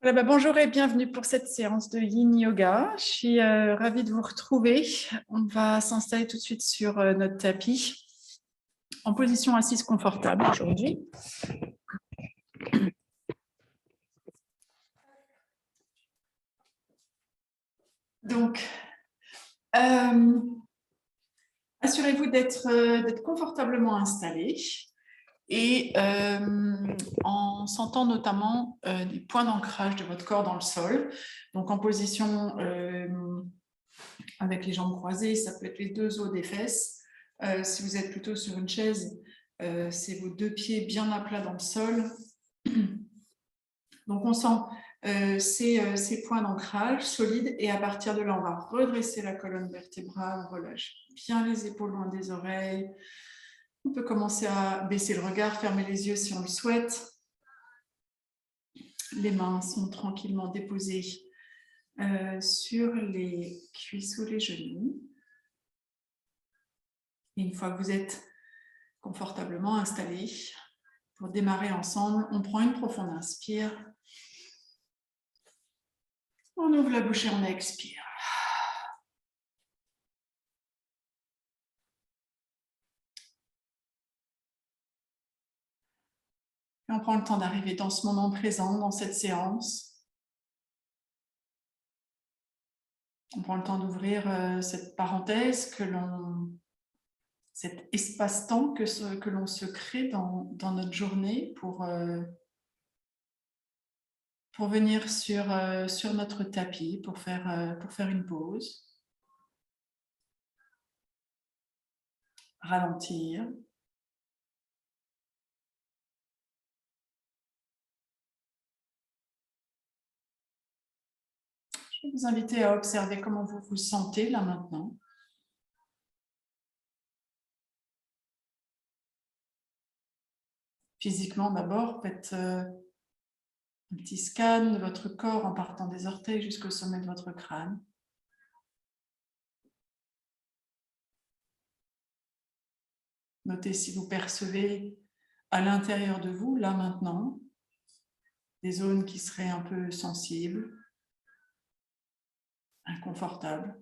Voilà, bonjour et bienvenue pour cette séance de Yin Yoga. Je suis ravie de vous retrouver. On va s'installer tout de suite sur notre tapis en position assise confortable aujourd'hui. Donc, assurez-vous d'être confortablement installé et en sentant notamment les points d'ancrage de votre corps dans le sol. Donc, en position avec les jambes croisées, ça peut être les deux os des fesses. Si vous êtes plutôt sur une chaise, c'est vos deux pieds bien à plat dans le sol. Donc, on sent ces points d'ancrage solides et à partir de là, on va redresser la colonne vertébrale, on relâche bien les épaules loin des oreilles. On peut commencer à baisser le regard, fermer les yeux si on le souhaite. Les mains sont tranquillement déposées sur les cuisses ou les genoux. Et une fois que vous êtes confortablement installés, pour démarrer ensemble, on prend une profonde inspire. On ouvre la bouche et on expire. Et on prend le temps d'arriver dans ce moment présent, dans cette séance. On prend le temps d'ouvrir cette parenthèse, cet espace-temps que l'on se crée dans notre journée pour venir sur notre tapis, pour faire une pause. Ralentir. Je vais vous inviter à observer comment vous vous sentez là maintenant. Physiquement d'abord, faites un petit scan de votre corps en partant des orteils jusqu'au sommet de votre crâne. Notez si vous percevez à l'intérieur de vous, là maintenant, des zones qui seraient un peu sensibles, inconfortables,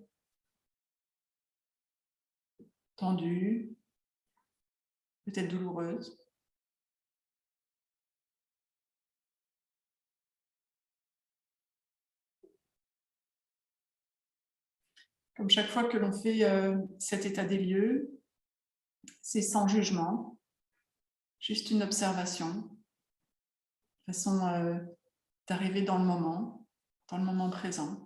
tendues, peut-être douloureuses. Comme chaque fois que l'on fait cet état des lieux, c'est sans jugement, juste une observation, façon d'arriver dans le moment présent.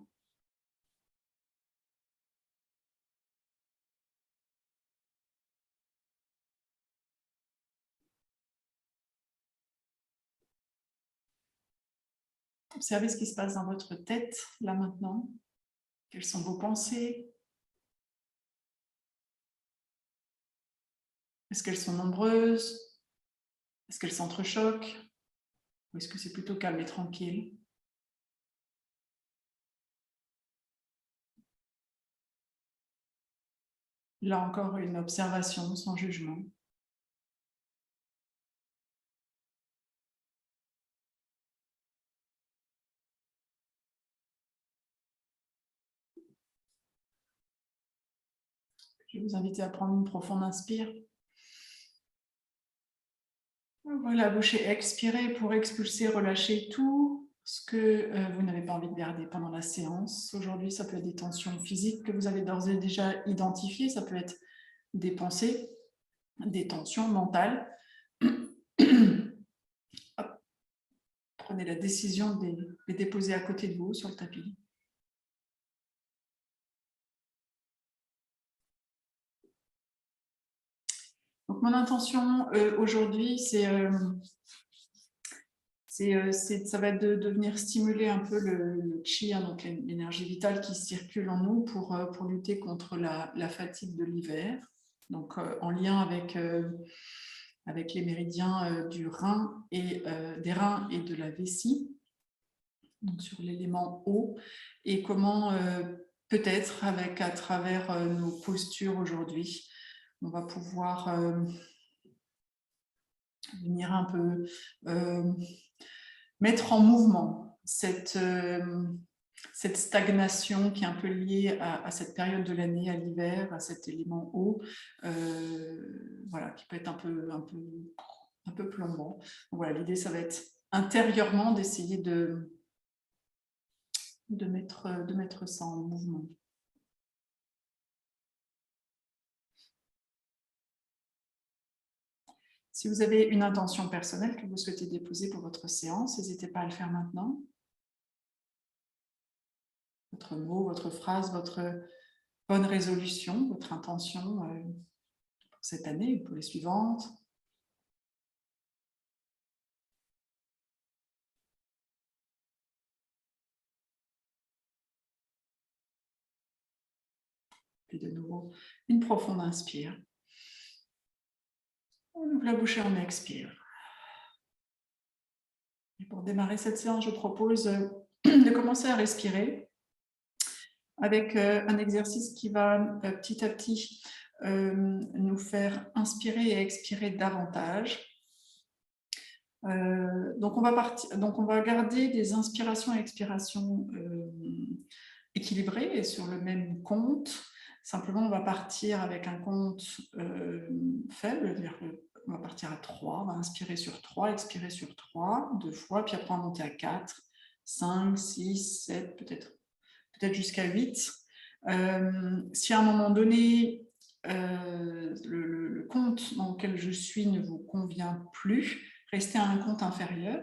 Observez ce qui se passe dans votre tête, là maintenant. Quelles sont vos pensées? Est-ce qu'elles sont nombreuses? Est-ce qu'elles s'entrechoquent? Ou est-ce que c'est plutôt calme et tranquille? Là encore, une observation sans jugement. Je vais vous inviter à prendre une profonde inspire. Ouvrez la bouche et expirez pour expulser, relâcher tout ce que vous n'avez pas envie de garder pendant la séance. Aujourd'hui, ça peut être des tensions physiques que vous avez d'ores et déjà identifiées. Ça peut être des pensées, des tensions mentales. Prenez la décision de les déposer à côté de vous sur le tapis. Donc, mon intention aujourd'hui, ça va être de venir stimuler un peu le chi, hein, donc l'énergie vitale qui circule en nous pour lutter contre la fatigue de l'hiver. Donc, en lien avec les méridiens du rein des reins et de la vessie, donc sur l'élément eau, et comment peut-être à travers nos postures aujourd'hui, on va pouvoir venir un peu mettre en mouvement cette stagnation qui est un peu liée à cette période de l'année, à l'hiver, à cet élément eau, voilà, qui peut être un peu plombant. Donc voilà, l'idée, ça va être intérieurement d'essayer de mettre ça en mouvement. Si vous avez une intention personnelle que vous souhaitez déposer pour votre séance, n'hésitez pas à le faire maintenant. Votre mot, votre phrase, votre bonne résolution, votre intention pour cette année ou pour les suivantes. Puis de nouveau, une profonde inspire. On ouvre la bouche et on expire. Et pour démarrer cette séance, je propose de commencer à respirer avec un exercice qui va petit à petit nous faire inspirer et expirer davantage. Donc on va garder des inspirations et expirations équilibrées et sur le même compte. Simplement, on va partir avec un compte faible, c'est-à-dire on va partir à 3, on va inspirer sur 3, expirer sur 3, 2 fois, puis après on va monter à 4, 5, 6, 7, peut-être jusqu'à 8. Si à un moment donné, le compte dans lequel je suis ne vous convient plus, restez à un compte inférieur.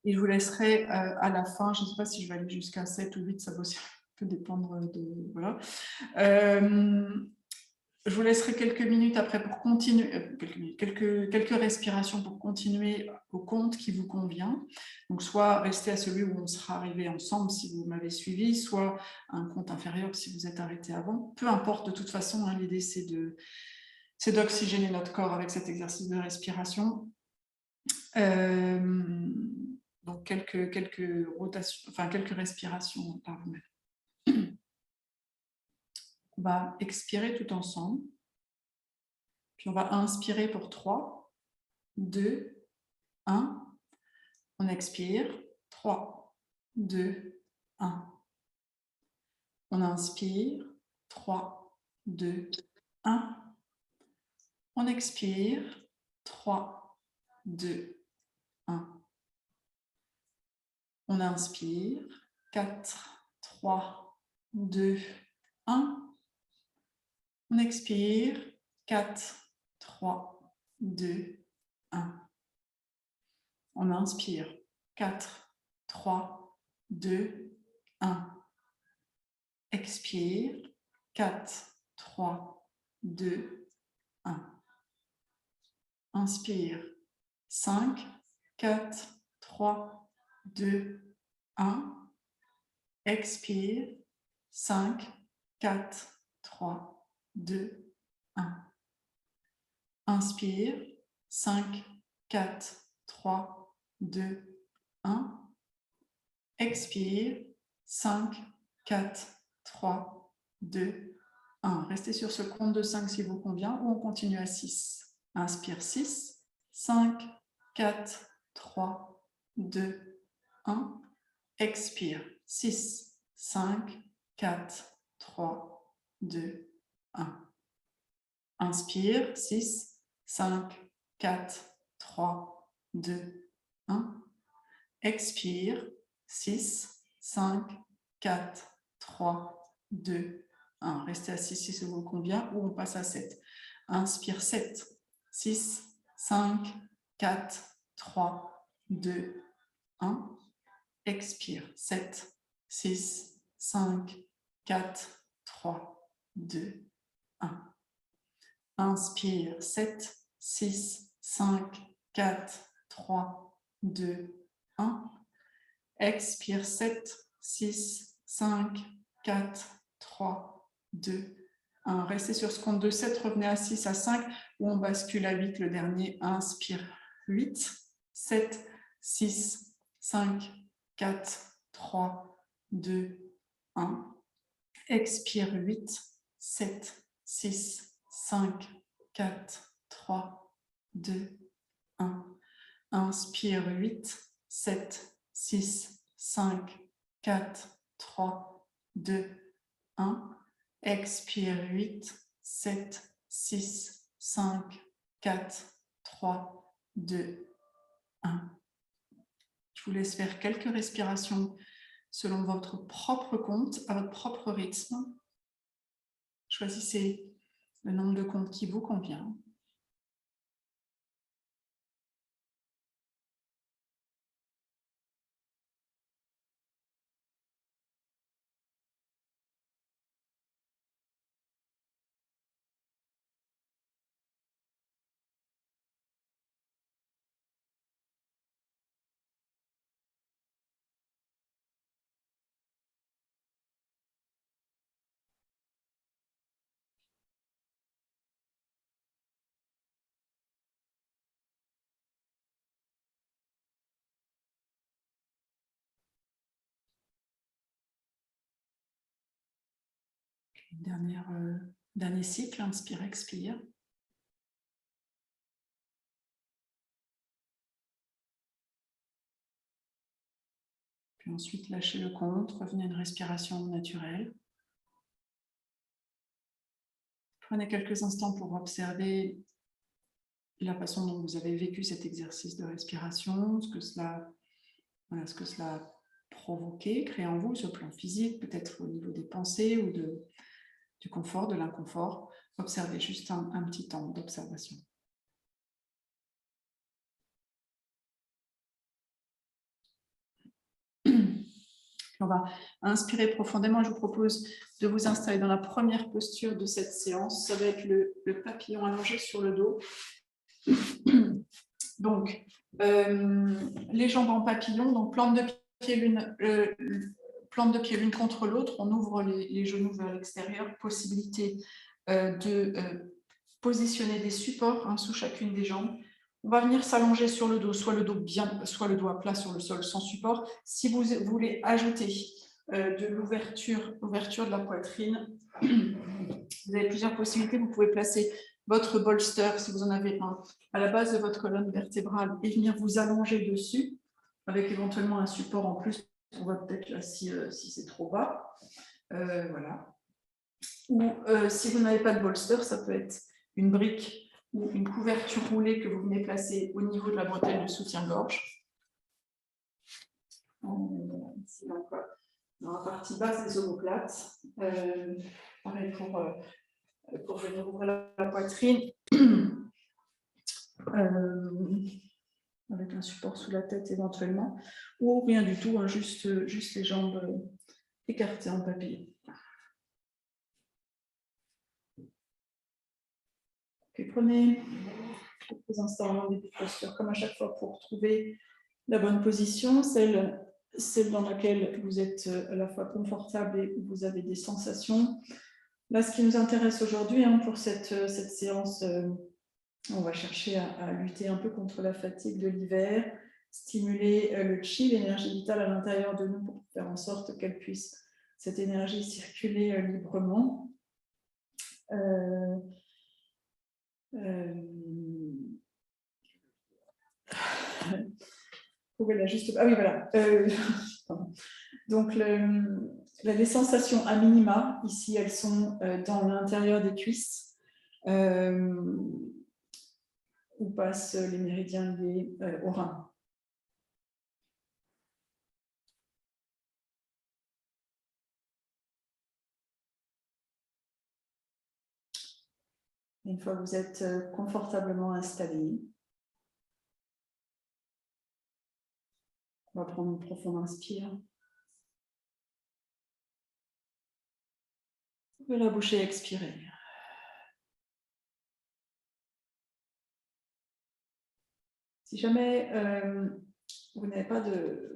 Et je vous laisserai à la fin, je ne sais pas si je vais aller jusqu'à 7 ou 8, ça peut dépendre de... Voilà. Je vous laisserai quelques minutes après pour continuer, quelques respirations pour continuer au compte qui vous convient. Donc, soit rester à celui où on sera arrivé ensemble si vous m'avez suivi, soit un compte inférieur si vous êtes arrêté avant. Peu importe, de toute façon, hein, l'idée c'est d'oxygéner notre corps avec cet exercice de respiration. Donc, quelques rotations, enfin quelques respirations par vous-même. On va expirer tout ensemble. Puis on va inspirer pour 3, 2, 1. On expire. 3, 2, 1. On inspire. 3, 2, 1. On expire. 3, 2, 1. On inspire. 4, 3, 2, 1. On expire. 4, 3, 2, 1. On inspire. 4, 3, 2, 1. Expire. 4, 3, 2, 1. Inspire. 5, 4, 3, 2, 1. Expire. 5, 4, 3, 2, 1. Inspire. 5, 4, 3, 2, 1. Expire. 5, 4, 3, 2, 1. Restez sur ce compte de 5 si vous convient ou on continue à 6. Inspire 6, 5, 4, 3, 2, 1. Expire 6, 5, 4, 3, 2, 1. Inspire 6, 5, 4, 3, 2, 1. Expire 6, 5, 4, 3, 2, 1. Restez assis si ça vous convient ou on passe à 7. Inspire 7, 6, 5, 4, 3, 2, 1. Expire 7, 6, 5, 4, 3, 2, 1. Inspire 7, 6, 5, 4, 3, 2, 1. Expire 7, 6, 5, 4, 3, 2, 1. Restez sur ce compte de 7, revenez à 6, à 5, ou on bascule à 8, le dernier. Inspire 8, 7, 6, 5, 4, 3, 2, 1. Expire 8, 7, 6, 5, 4, 3, 2, 1. Inspire 8, 7, 6, 5, 4, 3, 2, 1. Expire 8, 7, 6, 5, 4, 3, 2, 1. Je vous laisse faire quelques respirations selon votre propre compte, à votre propre rythme. Choisissez le nombre de comptes qui vous convient. Dernier cycle, inspire, expire. Puis ensuite, lâchez le compte, revenez à une respiration naturelle. Prenez quelques instants pour observer la façon dont vous avez vécu cet exercice de respiration, ce que cela a provoqué, créé en vous, sur le plan physique, peut-être au niveau des pensées ou du confort, de l'inconfort. Observez juste un petit temps d'observation. On va inspirer profondément. Je vous propose de vous installer dans la première posture de cette séance. Ça va être le papillon allongé sur le dos. Donc, les jambes en papillon, donc plante de pied l'une contre l'autre. On ouvre les genoux vers l'extérieur. Possibilité de positionner des supports sous chacune des jambes. On va venir s'allonger sur le dos, soit le dos à plat sur le sol sans support. Si vous voulez ajouter de l'ouverture de la poitrine, vous avez plusieurs possibilités. Vous pouvez placer votre bolster, si vous en avez un, à la base de votre colonne vertébrale et venir vous allonger dessus, avec éventuellement un support en plus pour votre tête là, si c'est trop bas. Voilà. Ou si vous n'avez pas de bolster, ça peut être une brique ou une couverture roulée que vous venez placer au niveau de la bretelle de soutien-gorge. Ici, donc, dans la partie basse des omoplates. Pareil pour venir ouvrir la poitrine. Avec un support sous la tête éventuellement. Ou rien du tout, juste les jambes écartées en papillon. Okay, prenez quelques instants en début de posture, comme à chaque fois, pour trouver la bonne position, celle dans laquelle vous êtes à la fois confortable et où vous avez des sensations. Là, ce qui nous intéresse aujourd'hui pour cette séance, on va chercher à lutter un peu contre la fatigue de l'hiver, stimuler le chi, l'énergie vitale à l'intérieur de nous pour faire en sorte qu'elle puisse, cette énergie, circuler librement. Ah oui, voilà. Donc, les sensations à minima, ici, elles sont dans l'intérieur des cuisses, où passent les méridiens liés au rein. Une fois que vous êtes confortablement installé, on va prendre une profonde inspire. Ouvrez la bouche et expirez. Si jamais vous n'avez pas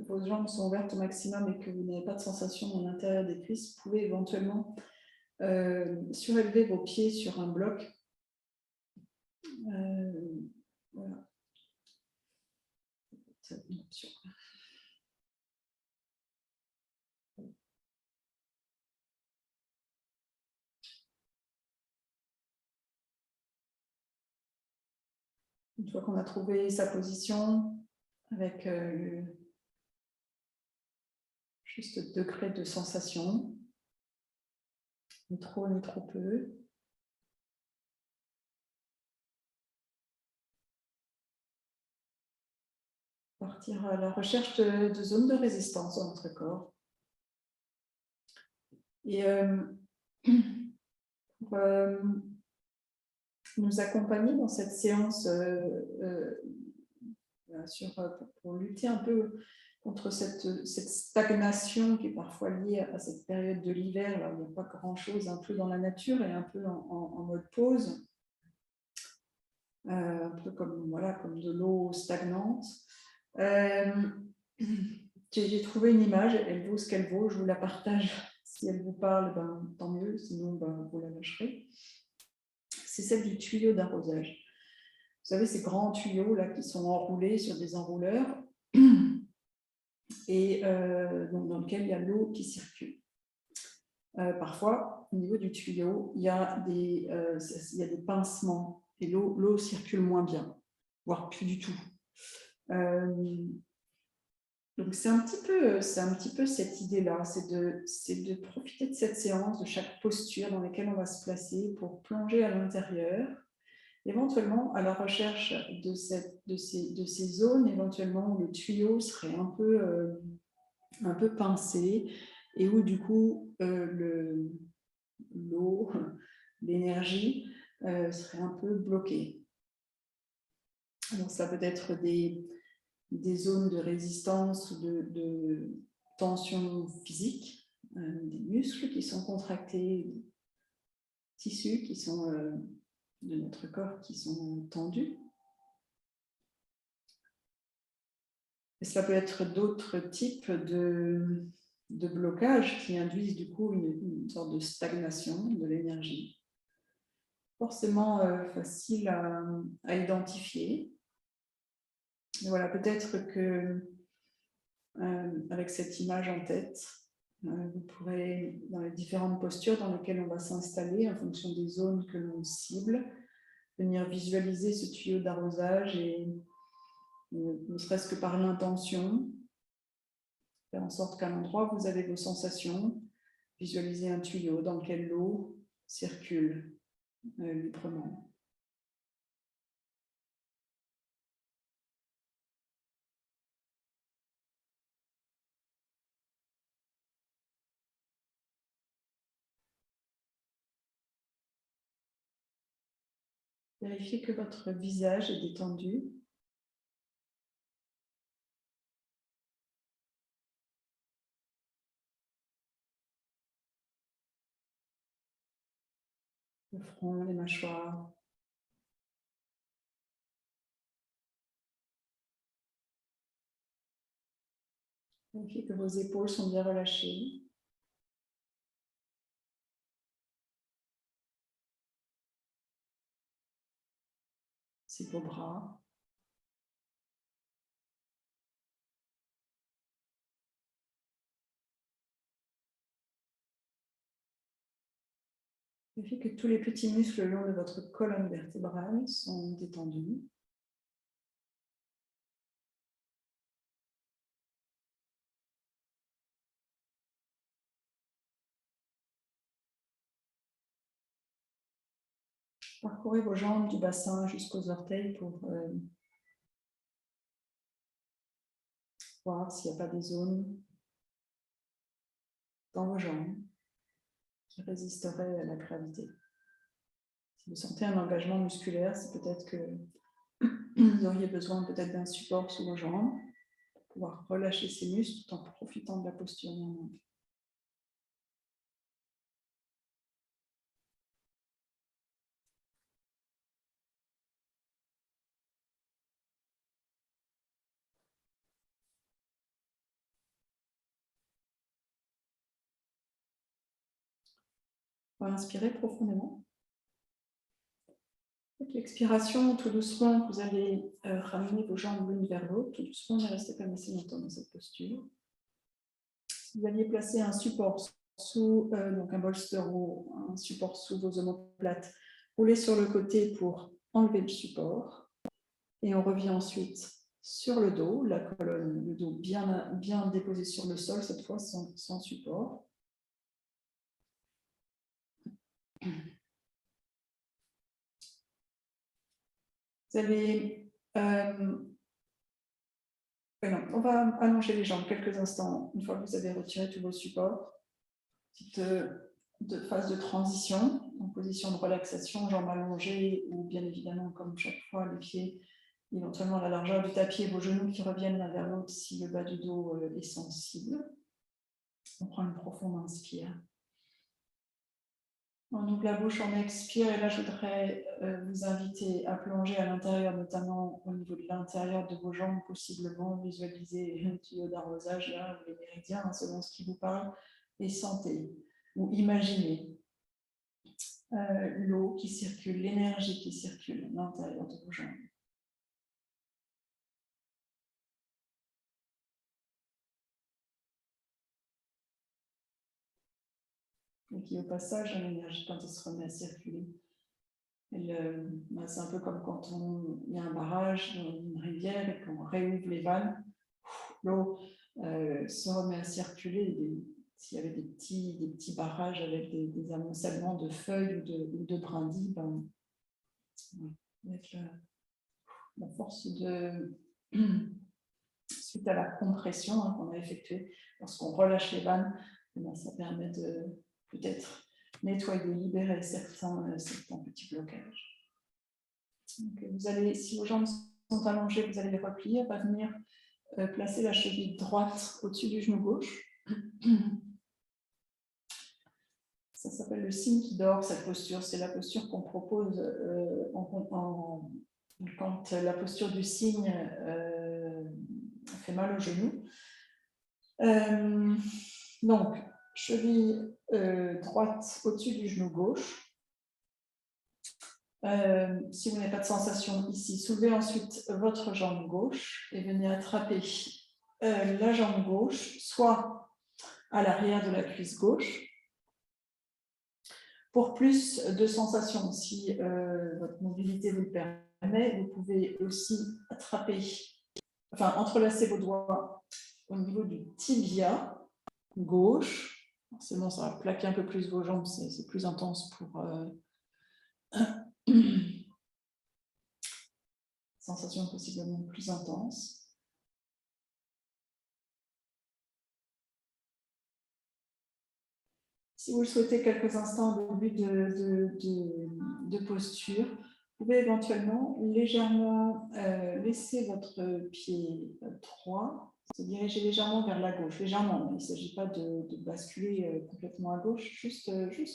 vos jambes sont ouvertes au maximum et que vous n'avez pas de sensation à l'intérieur des cuisses, vous pouvez éventuellement surélever vos pieds sur un bloc. Voilà. C'est une option. Une fois qu'on a trouvé sa position, avec juste degré de sensation, ni trop peu. Partir à la recherche de zones de résistance dans notre corps. Et pour nous accompagner dans cette séance pour lutter un peu contre cette stagnation qui est parfois liée à cette période de l'hiver, là où il n'y a pas grand-chose un peu dans la nature et un peu en mode pause, un peu comme de l'eau stagnante. J'ai trouvé une image, elle vaut ce qu'elle vaut, je vous la partage. Si elle vous parle, tant mieux, sinon vous la lâcherez. C'est celle du tuyau d'arrosage. Vous savez, ces grands tuyaux là, qui sont enroulés sur des enrouleurs et donc dans lequel il y a l'eau qui circule. Parfois, au niveau du tuyau, il y a des pincements et l'eau circule moins bien, voire plus du tout. Donc c'est un petit peu cette idée-là, c'est de profiter de cette séance, de chaque posture dans laquelle on va se placer pour plonger à l'intérieur, éventuellement à la recherche de ces zones, éventuellement où le tuyau serait un peu pincé et où du coup l'eau, l'énergie serait un peu bloquée. Donc ça peut être des zones de résistance, de tension physique, des muscles qui sont contractés, des tissus qui sont de notre corps qui sont tendus. Et cela peut être d'autres types de blocages qui induisent du coup une sorte de stagnation de l'énergie. Forcément facile à identifier. Mais voilà, peut-être que avec cette image en tête, vous pourrez, dans les différentes postures dans lesquelles on va s'installer, en fonction des zones que l'on cible, venir visualiser ce tuyau d'arrosage et ne serait-ce que par l'intention, faire en sorte qu'à l'endroit où vous avez vos sensations, visualisez un tuyau dans lequel l'eau circule librement. Vérifiez que votre visage est détendu. Le front, les mâchoires. Vérifiez que vos épaules sont bien relâchées. C'est vos bras. Vérifiez que tous les petits muscles le long de votre colonne vertébrale sont détendus. Parcourez vos jambes du bassin jusqu'aux orteils pour voir s'il n'y a pas des zones dans vos jambes qui résisteraient à la gravité. Si vous sentez un engagement musculaire, c'est peut-être que vous auriez besoin peut-être d'un support sous vos jambes pour pouvoir relâcher ces muscles tout en profitant de la posture normale. On va inspirer profondément. Avec l'expiration, tout doucement, vous allez ramener vos jambes l'une vers l'autre. Tout doucement, ne restez pas assez longtemps dans cette posture. Si vous alliez placer un support sous, donc un bolster ou un support sous vos omoplates, roulez sur le côté pour enlever le support. Et on revient ensuite sur le dos, la colonne, le dos bien déposé sur le sol, cette fois sans support. Vous avez... on va allonger les jambes quelques instants, une fois que vous avez retiré tous vos supports. Petite phase de transition, en position de relaxation, jambes allongées, ou bien évidemment, comme chaque fois, les pieds éventuellement à la largeur du tapis et vos genoux qui reviennent l'un vers l'autre si le bas du dos est sensible. On prend une profonde inspire. On ouvre la bouche, on expire, et là je voudrais vous inviter à plonger à l'intérieur, notamment au niveau de l'intérieur de vos jambes, possiblement visualiser un tuyau d'arrosage là, ou les méridiens, selon ce qui vous parle, et sentez ou imaginez l'eau qui circule, l'énergie qui circule à l'intérieur de vos jambes. Et qui au passage, l'énergie, quand elle se remet à circuler, c'est un peu comme quand il y a un barrage, une rivière, et qu'on réouvre les vannes, l'eau se remet à circuler. S'il y avait des petits barrages avec des amoncellements de feuilles ou de brindilles, avec la force de... suite à la compression qu'on a effectuée, lorsqu'on relâche les vannes, ça permet de peut-être nettoyer, libérer certains petits blocages. Donc, vous allez, si vos jambes sont allongées, vous allez les replier, va venir placer la cheville droite au-dessus du genou gauche. Ça s'appelle le signe qui dort, cette posture. C'est la posture qu'on propose quand la posture du cygne fait mal au genou. Donc, cheville droite au-dessus du genou gauche. Si vous n'avez pas de sensation ici, soulevez ensuite votre jambe gauche et venez attraper la jambe gauche, soit à l'arrière de la cuisse gauche. Pour plus de sensations, si votre mobilité vous le permet, vous pouvez aussi attraper, entrelacer vos doigts au niveau du tibia gauche. Forcément, ça va plaquer un peu plus vos jambes, c'est plus intense pour sensation possiblement plus intense. Si vous le souhaitez, quelques instants au début de posture, vous pouvez éventuellement légèrement laisser votre pied droit se diriger légèrement vers la gauche. Légèrement, il ne s'agit pas de basculer complètement à gauche, juste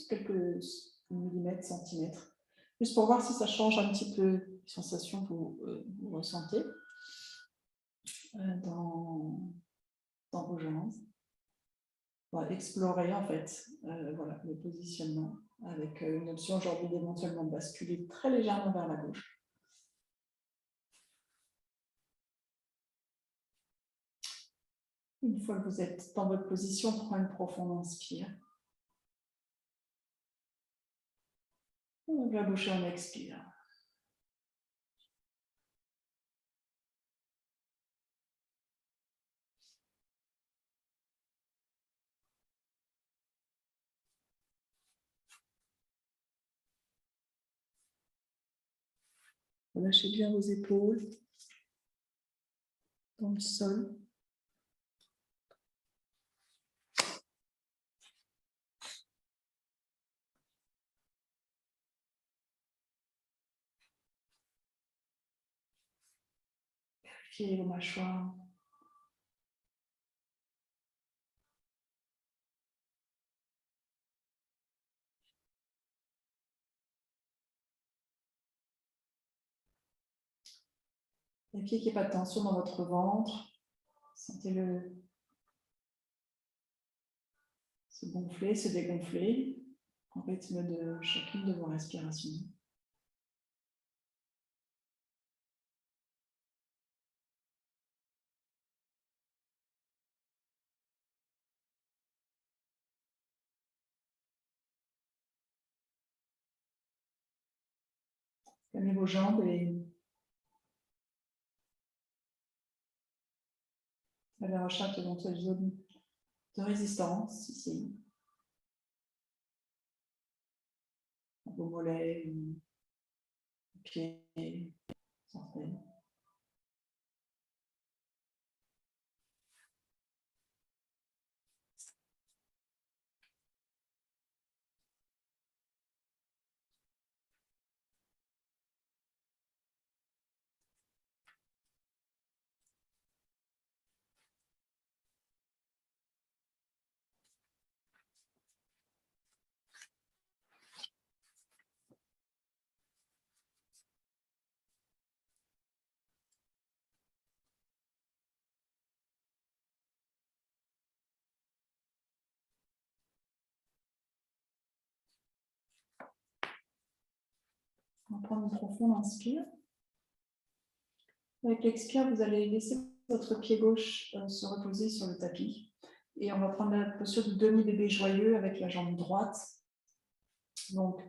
quelques millimètres, centimètres, juste pour voir si ça change un petit peu les sensations que vous ressentez dans vos jambes. On va explorer en fait le positionnement avec une option aujourd'hui d'éventuellement basculer très légèrement vers la gauche. Une fois que vous êtes dans votre position, prenez une profonde inspire. On ouvre la bouche et on expire. Relâchez bien vos épaules dans le sol. Vérifiez vos mâchoires. Vérifiez qu'il n'y ait pas de tension dans votre ventre. Sentez-le se gonfler, se dégonfler en rythme de chacune de vos respirations. Calmez vos jambes et à la recherche d'éventuelles zones de résistance ici. Vos mollets, pieds, santé. On va prendre une profonde inspire. Avec l'expire, vous allez laisser votre pied gauche se reposer sur le tapis. Et on va prendre la posture du demi-bébé joyeux avec la jambe droite. Donc,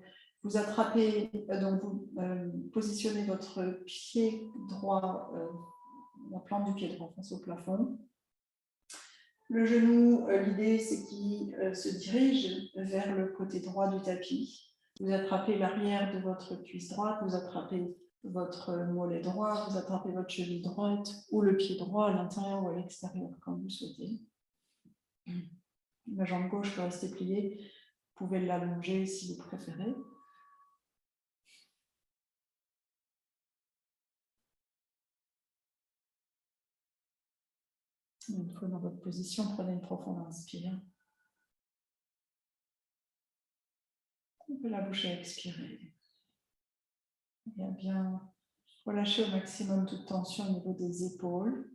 vous attrapez, vous positionnez votre pied droit, la plante du pied droit face au plafond. Le genou, l'idée, c'est qu'il se dirige vers le côté droit du tapis. Vous attrapez l'arrière de votre cuisse droite, vous attrapez votre mollet droit, vous attrapez votre cheville droite ou le pied droit à l'intérieur ou à l'extérieur, comme vous souhaitez. La jambe gauche peut rester pliée. Vous pouvez l'allonger si vous préférez. Une fois dans votre position, prenez une profonde inspire. Ouvrez la bouche à expirer. Et à bien relâcher au maximum toute tension au niveau des épaules.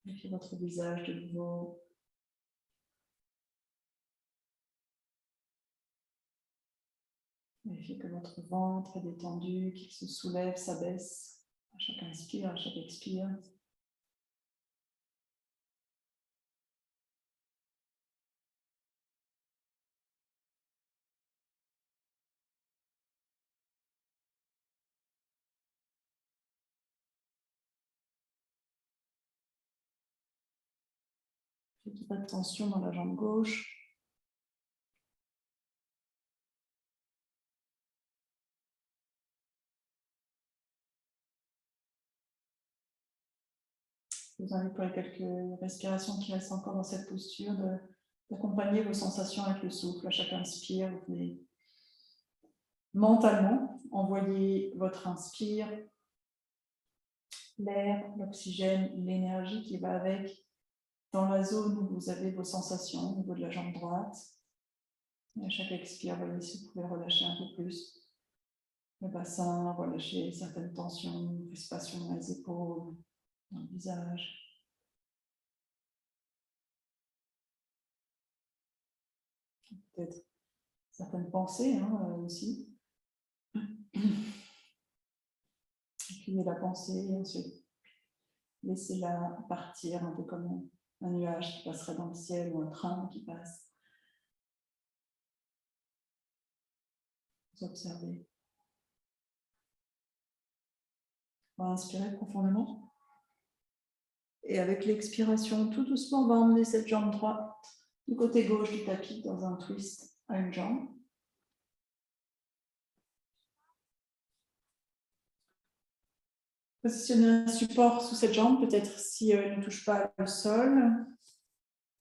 Vérifiez votre visage de nouveau. Vérifiez que votre ventre est détendu, qu'il se soulève, s'abaisse à chaque inspire, à chaque expire. Faites pas de tension dans la jambe gauche. Je vous invite pour les quelques respirations qui restent encore dans cette posture d'accompagner vos sensations avec le souffle. À chaque inspire, vous pouvez mentalement envoyer votre inspire, l'air, l'oxygène, l'énergie qui va avec dans la zone où vous avez vos sensations au niveau de la jambe droite. Et à chaque expire, voyez si vous pouvez relâcher un peu plus le bassin, relâcher certaines tensions, respiration dans les épaules, dans le visage. Peut-être certaines pensées aussi. Accueillez la pensée et ensuite laissez-la partir un peu comme un nuage qui passerait dans le ciel ou un train qui passe. Vous observez. On va inspirer profondément. Et avec l'expiration, tout doucement, on va emmener cette jambe droite du côté gauche du tapis dans un twist à une jambe. Positionnez un support sous cette jambe, peut-être si elle ne touche pas le sol.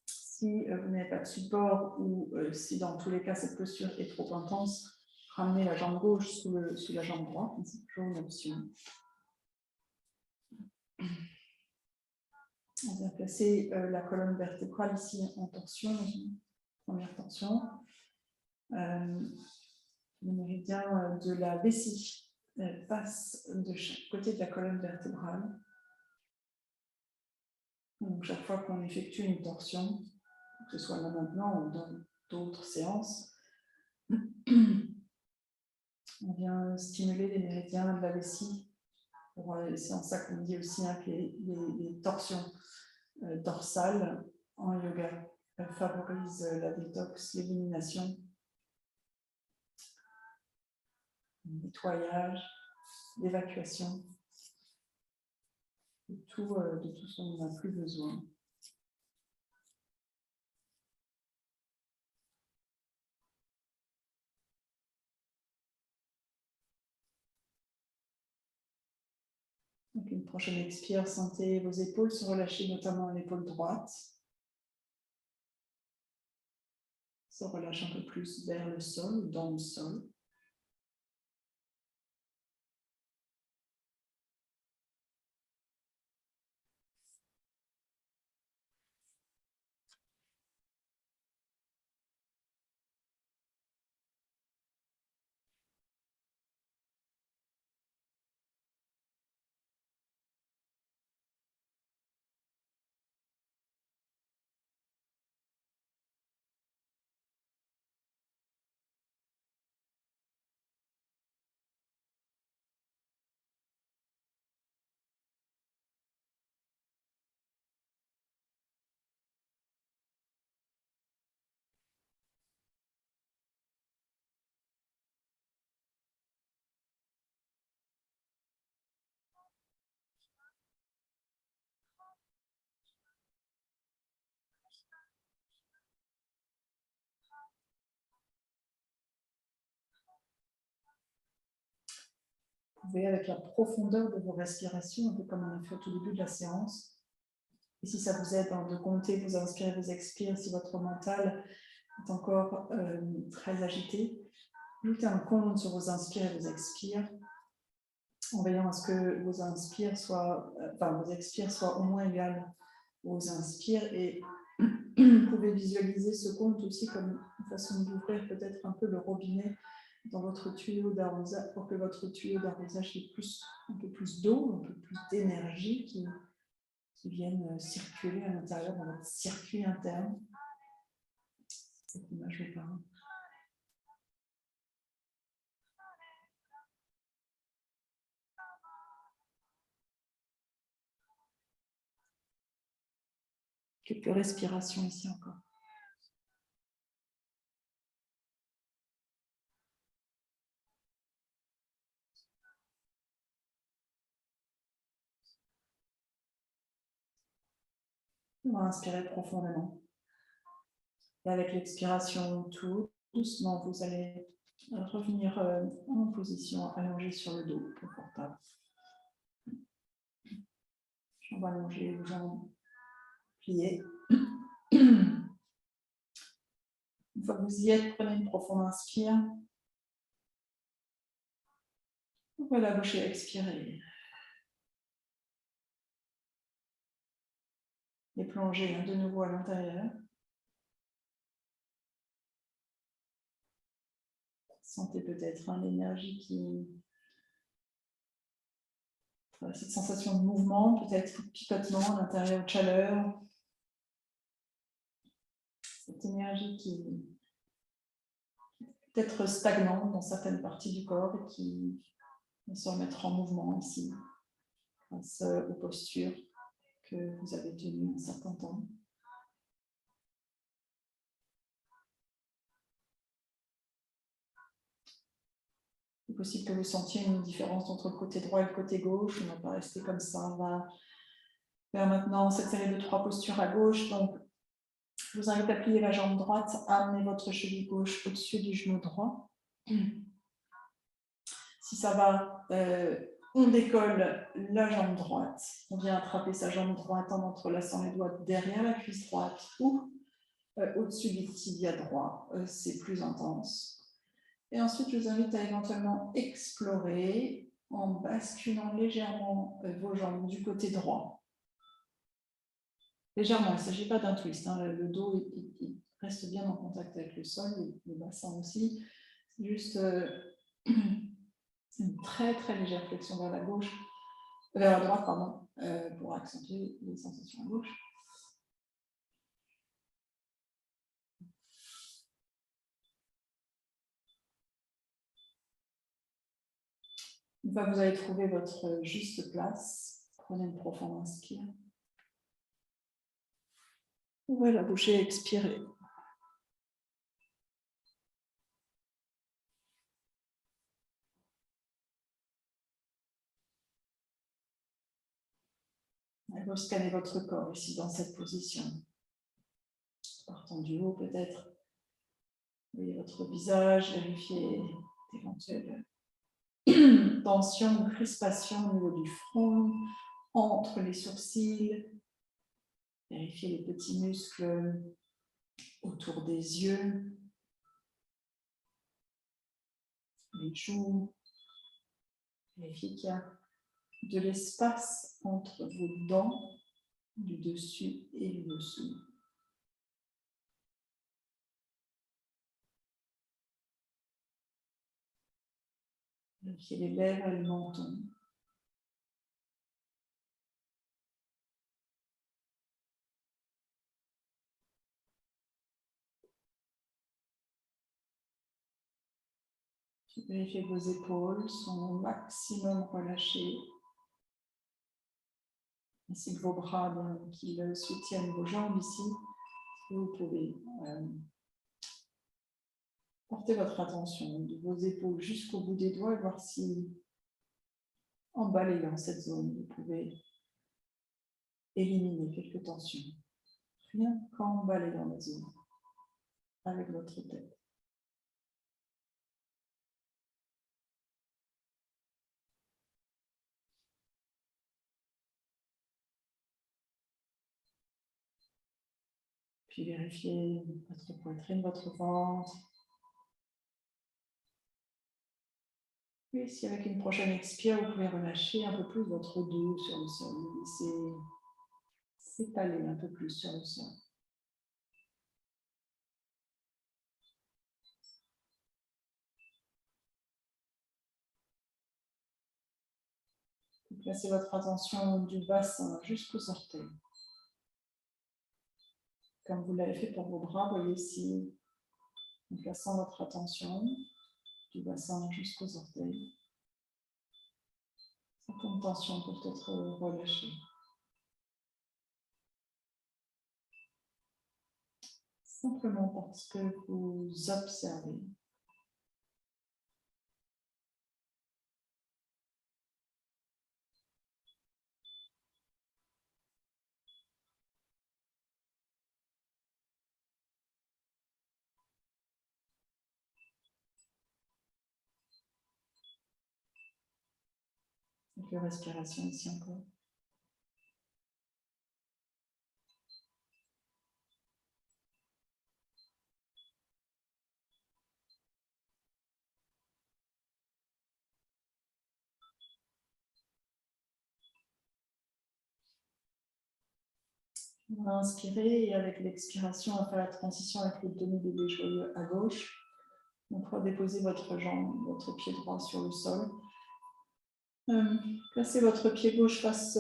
Si vous n'avez pas de support ou si dans tous les cas cette posture est trop intense, ramenez la jambe gauche sous la jambe droite, c'est toujours une option. On va placer la colonne vertébrale ici en torsion, dans une première tension. Le méridien de la vessie passe de chaque côté de la colonne vertébrale. Donc, chaque fois qu'on effectue une torsion, que ce soit là maintenant ou dans d'autres séances, on vient stimuler les méridiens de la vessie C'est en ça qu'on dit aussi hein, que les torsions dorsales en yoga favorisent la détox, l'élimination, le nettoyage, l'évacuation de tout ce dont on n'a plus besoin. Donc une prochaine expire, sentez vos épaules se relâcher, notamment l'épaule droite. Se relâche un peu plus vers le sol, dans le sol. Vous pouvez, avec la profondeur de vos respirations, un peu comme on a fait au tout début de la séance, et si ça vous aide de compter, vous inspirez, vous expirez, si votre mental est encore très agité, ajoutez un compte sur vos inspires et vos expires, en veillant à ce que vos expires soient au moins égales aux inspires, et vous pouvez visualiser ce compte aussi comme une façon d'ouvrir peut-être un peu le robinet dans votre tuyau d'arrosage, pour que votre tuyau d'arrosage ait un peu plus d'eau, un peu plus d'énergie qui viennent circuler à l'intérieur dans votre circuit interne. Cette image vous parle. Quelques respirations ici encore. On va inspirer profondément. Et avec l'expiration, tout doucement, vous allez revenir en position allongée sur le dos, confortable. Jambes allongées, jambes pliées. Une fois que vous y êtes, prenez une profonde inspire. Ouvrez la bouche et expirez. Et plongez de nouveau à l'intérieur. Sentez peut-être l'énergie cette sensation de mouvement, peut-être picotement à l'intérieur, de chaleur. Cette énergie qui peut être stagnante dans certaines parties du corps et qui va se remettre en mouvement ici, grâce aux postures que vous avez tenues un certain temps. Il est possible que vous sentiez une différence entre le côté droit et le côté gauche. On ne va pas rester comme ça. On va faire maintenant cette série de 3 postures à gauche. Donc, je vous invite à plier la jambe droite, à amener votre cheville gauche au-dessus du genou droit. Si ça va, on décolle la jambe droite. On vient attraper sa jambe droite en entrelaçant les doigts derrière la cuisse droite ou au-dessus du tibia droit. C'est plus intense. Et ensuite, je vous invite à éventuellement explorer en basculant légèrement vos jambes du côté droit. Légèrement, il ne s'agit pas d'un twist. Hein. Le dos il reste bien en contact avec le sol, le bassin aussi. C'est juste une très très légère flexion vers la gauche, vers la droite, pardon, pour accentuer les sensations à gauche. Une fois que vous avez trouvé votre juste place, prenez une profonde inspire. Ouvrez la bouche et expirez. Et vous scannez votre corps ici dans cette position. Partant du haut peut-être. Voyez votre visage, vérifiez d'éventuelles tensions ou crispations au niveau du front, entre les sourcils. Vérifiez les petits muscles autour des yeux, les joues. Vérifiez qu'il y a de l'espace entre vos dents, du dessus et du dessous. Vérifiez les lèvres et le menton. Vérifiez que vos épaules sont au maximum relâchées, ainsi que vos bras bien qu'ils soutiennent vos jambes ici. Vous pouvez porter votre attention de vos épaules jusqu'au bout des doigts et voir si, en balayant cette zone, vous pouvez éliminer quelques tensions. Rien qu'en balayant la zone avec votre tête. Puis vérifiez votre poitrine, votre ventre. Puis si avec une prochaine expire, vous pouvez relâcher un peu plus votre dos sur le sol. Laissez s'étaler un peu plus sur le sol. Vous placez votre attention du bassin jusqu'aux orteils. Comme vous l'avez fait pour vos bras, voyez si, en plaçant votre attention du bassin jusqu'aux orteils, certaines tensions peuvent être relâchées. Simplement parce que vous observez. Quelques respirations ici encore. On va inspirer et avec l'expiration, on va faire la transition avec le demi-bébé joyeux à gauche. Donc, on va déposer votre jambe, votre pied droit sur le sol. Placez votre pied gauche face,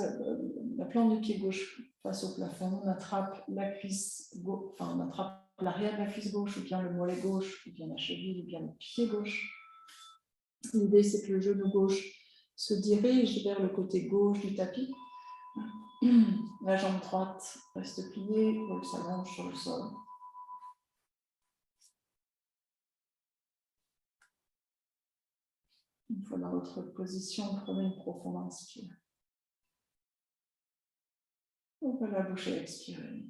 la plante du pied gauche face au plafond. On attrape la cuisse gauche, enfin, on attrape l'arrière de la cuisse gauche, ou bien le mollet gauche, ou bien la cheville, ou bien le pied gauche. L'idée, c'est que le genou gauche se dirige vers le côté gauche du tapis. La jambe droite reste pliée, ou s'allonge sur le sol. Une fois dans votre position, prenez une profonde inspire. Ouvrez la bouche et expirez.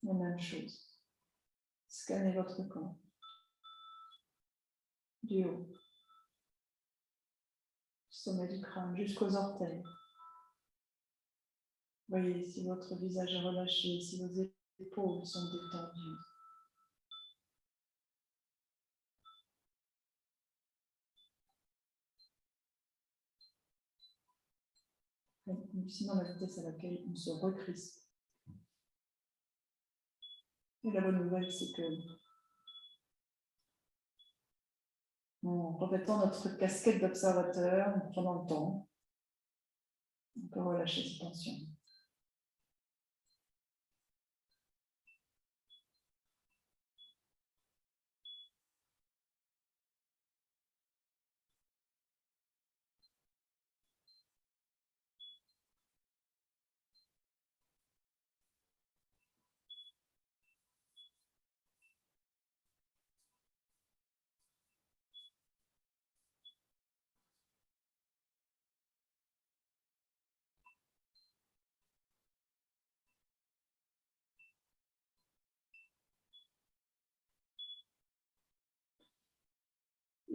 La même chose. Scannez votre corps. Du haut, sommet du crâne, jusqu'aux orteils. Voyez si votre visage est relâché, si vos épaules sont détendues. Sinon, la vitesse à laquelle on se recrispe. Et la bonne nouvelle, c'est que en revêtant notre casquette d'observateur, en prenant le temps. On peut relâcher cette tension.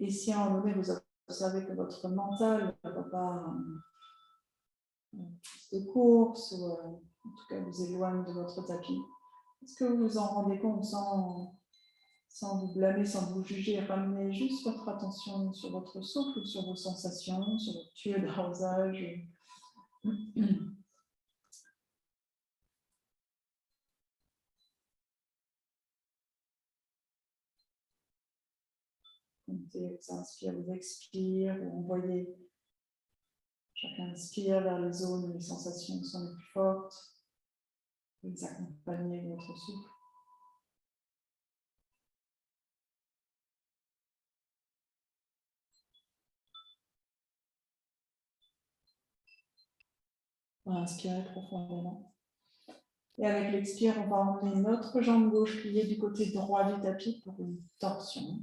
Et si à un moment donné, vous observez que votre mental ne va pas de course, ou en tout cas vous éloigne de votre tapis, est-ce que vous vous en rendez compte sans vous blâmer, sans vous juger, ramenez juste votre attention sur votre souffle, sur vos sensations, sur votre tuyau d'arrosage. Comptez, ça inspire, vous expire, vous envoyez. Chacun inspire vers les zones où les sensations sont les plus fortes. Vous accompagnez votre souffle. On va inspirer profondément. Et avec l'expire, on va emmener notre jambe gauche pliée du côté droit du tapis pour une torsion.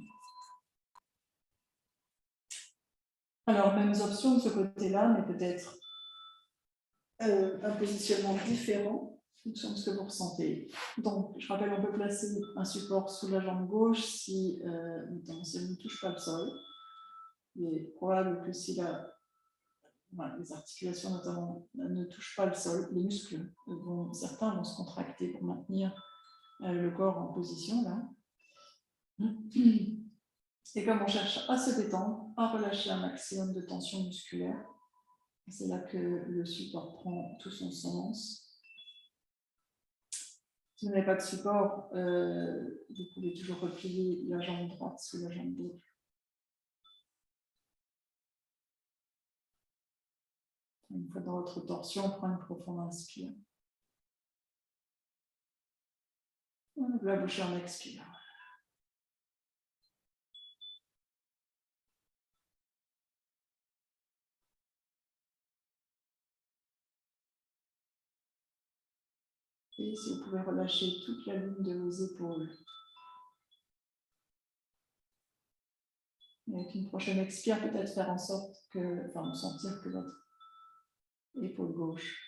Alors, mêmes options de ce côté-là, mais peut-être un positionnement différent en fonction de ce que vous ressentez. Donc, je rappelle, on peut placer un support sous la jambe gauche si elle ne touche pas le sol. Il est probable que si les articulations notamment ne touchent pas le sol, les muscles certains vont se contracter pour maintenir le corps en position là. Et comme on cherche à se détendre, à relâcher un maximum de tension musculaire, c'est là que le support prend tout son sens. Si vous n'avez pas de support, vous pouvez toujours replier la jambe droite sous la jambe gauche. Une fois dans votre torsion, on prend une profonde inspire. On ouvre la bouche et on expire. Et si vous pouvez relâcher toute la ligne de vos épaules. Et avec une prochaine expire, peut-être faire en sorte sentir que votre épaule gauche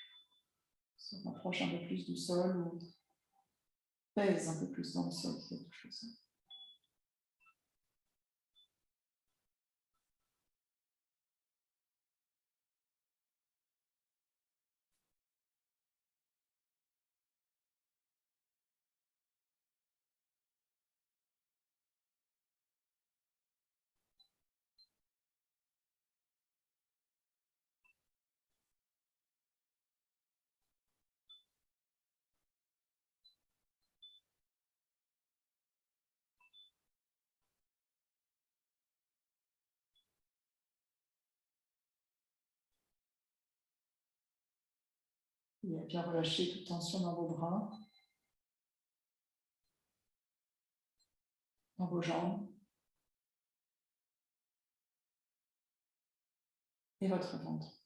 se rapproche un peu plus du sol ou pèse un peu plus dans le sol, quelque chose. Et bien relâcher toute tension dans vos bras, dans vos jambes et votre ventre.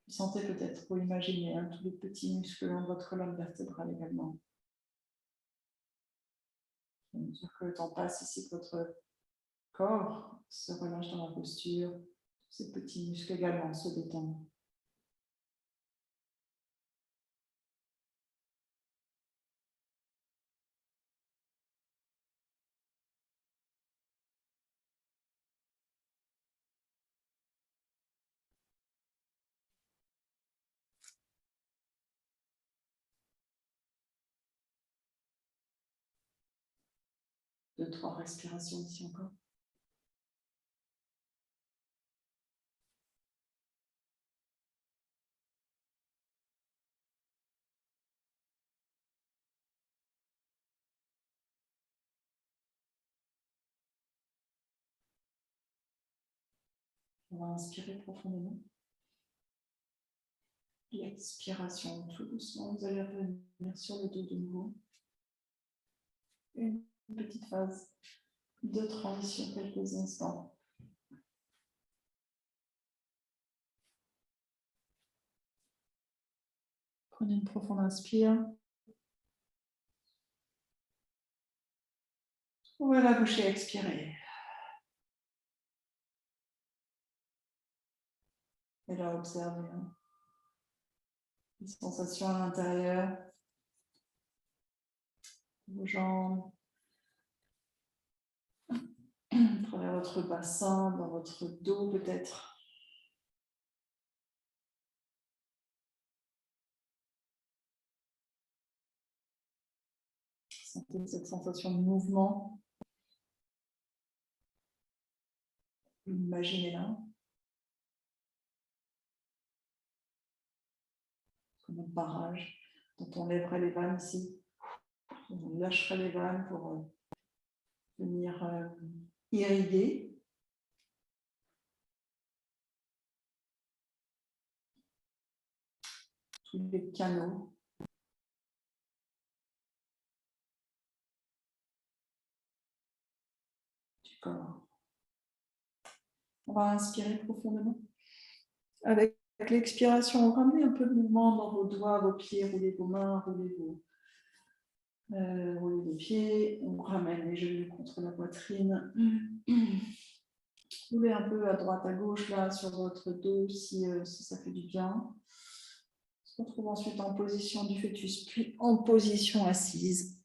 Sentez peut-être ou imaginez tous les petits muscles dans votre colonne vertébrale également. À mesure que le temps passe ici, que votre corps se relâche dans la posture, ces petits muscles également se détendent. Deux, trois respirations ici encore. On va inspirer profondément. L'expiration, tout doucement, vous allez revenir sur le dos de nouveau. Une petite phase de transition, quelques instants. Prenez une profonde inspire. Ouvrez la bouche et expirez. Et là, observez les sensations à l'intérieur, vos jambes. Prenez votre bassin, dans votre dos peut-être. Sentez cette sensation de mouvement. Imaginez-la. Comme un barrage dont on lèverait les vannes ici. On lâcherait les vannes pour venir irriguer. Tous les canaux. Du corps. On va inspirer profondément. Avec l'expiration, on ramène un peu de mouvement dans vos doigts, vos pieds, roulez vos mains, roulez vos pieds. On ramène les genoux contre la poitrine. Roulez un peu à droite, à gauche, là, sur votre dos, si ça fait du bien. On se retrouve ensuite en position du fœtus, puis en position assise.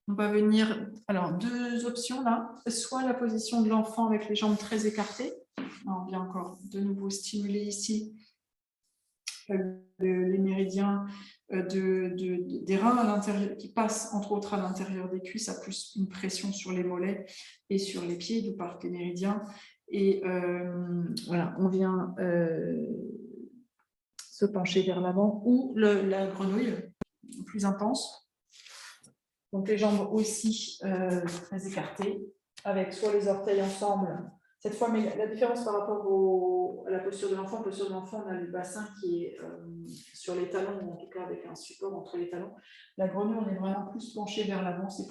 On va venir, alors deux options là, soit la position de l'enfant avec les jambes très écartées. On vient encore de nouveau stimuler ici les méridiens des reins à l'intérieur, qui passent entre autres à l'intérieur des cuisses, à plus une pression sur les mollets et sur les pieds, d'où partent les méridiens. Et voilà, on vient se pencher vers l'avant, ou la grenouille plus intense. Donc les jambes aussi très écartées, avec soit les orteils ensemble. Cette fois, mais la différence par rapport à la posture de l'enfant, on a le bassin qui est sur les talons, ou en tout cas avec un support entre les talons. La grenouille, on est vraiment plus penché vers l'avant, c'est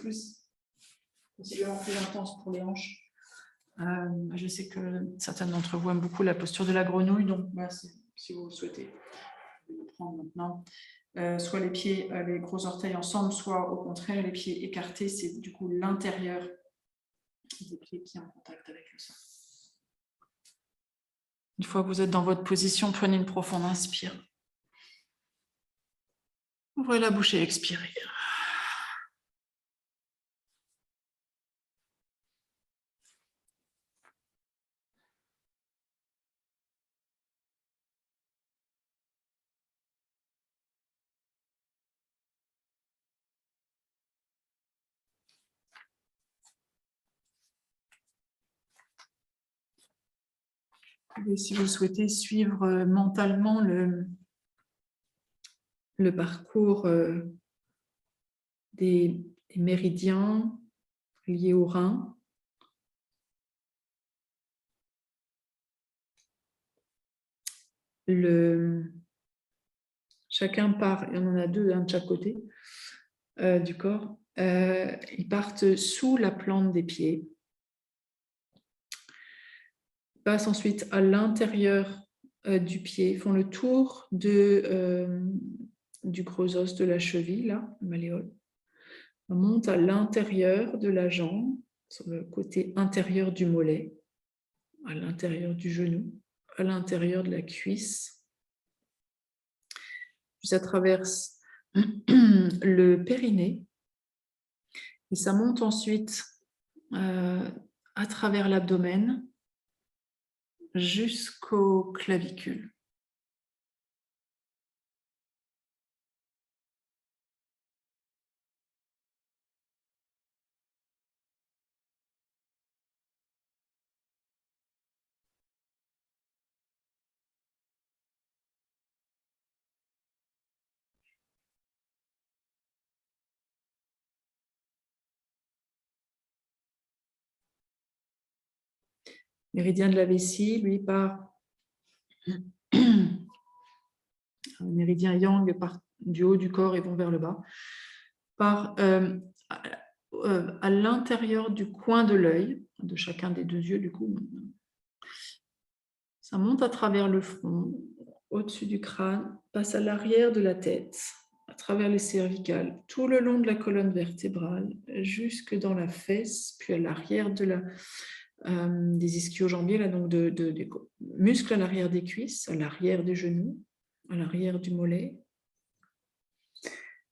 possiblement plus intense pour les hanches. Je sais que certains d'entre vous aiment beaucoup la posture de la grenouille, donc bah, si vous le souhaitez, je vais le prendre maintenant. Soit les pieds, les gros orteils ensemble, soit au contraire les pieds écartés, c'est du coup l'intérieur des pieds qui est en contact avec le sol. Une fois que vous êtes dans votre position, prenez une profonde inspire. Ouvrez la bouche et expirez. Et si vous souhaitez suivre mentalement le parcours des méridiens liés au rein, chacun part, et on en a deux, un de chaque côté du corps, ils partent sous la plante des pieds, passent ensuite à l'intérieur du pied, font le tour du gros os de la cheville, là, le malléole. On monte à l'intérieur de la jambe, sur le côté intérieur du mollet, à l'intérieur du genou, à l'intérieur de la cuisse. Puis ça traverse le périnée et ça monte ensuite à travers l'abdomen jusqu'aux clavicules. Méridien de la vessie, lui, par un méridien yang du haut du corps et vont vers le bas, par à l'intérieur du coin de l'œil, de chacun des deux yeux, du coup. Ça monte à travers le front, au-dessus du crâne, passe à l'arrière de la tête, à travers les cervicales, tout le long de la colonne vertébrale, jusque dans la fesse, puis à l'arrière des ischio-jambiers, là, donc des muscles à l'arrière des cuisses, à l'arrière des genoux, à l'arrière du mollet,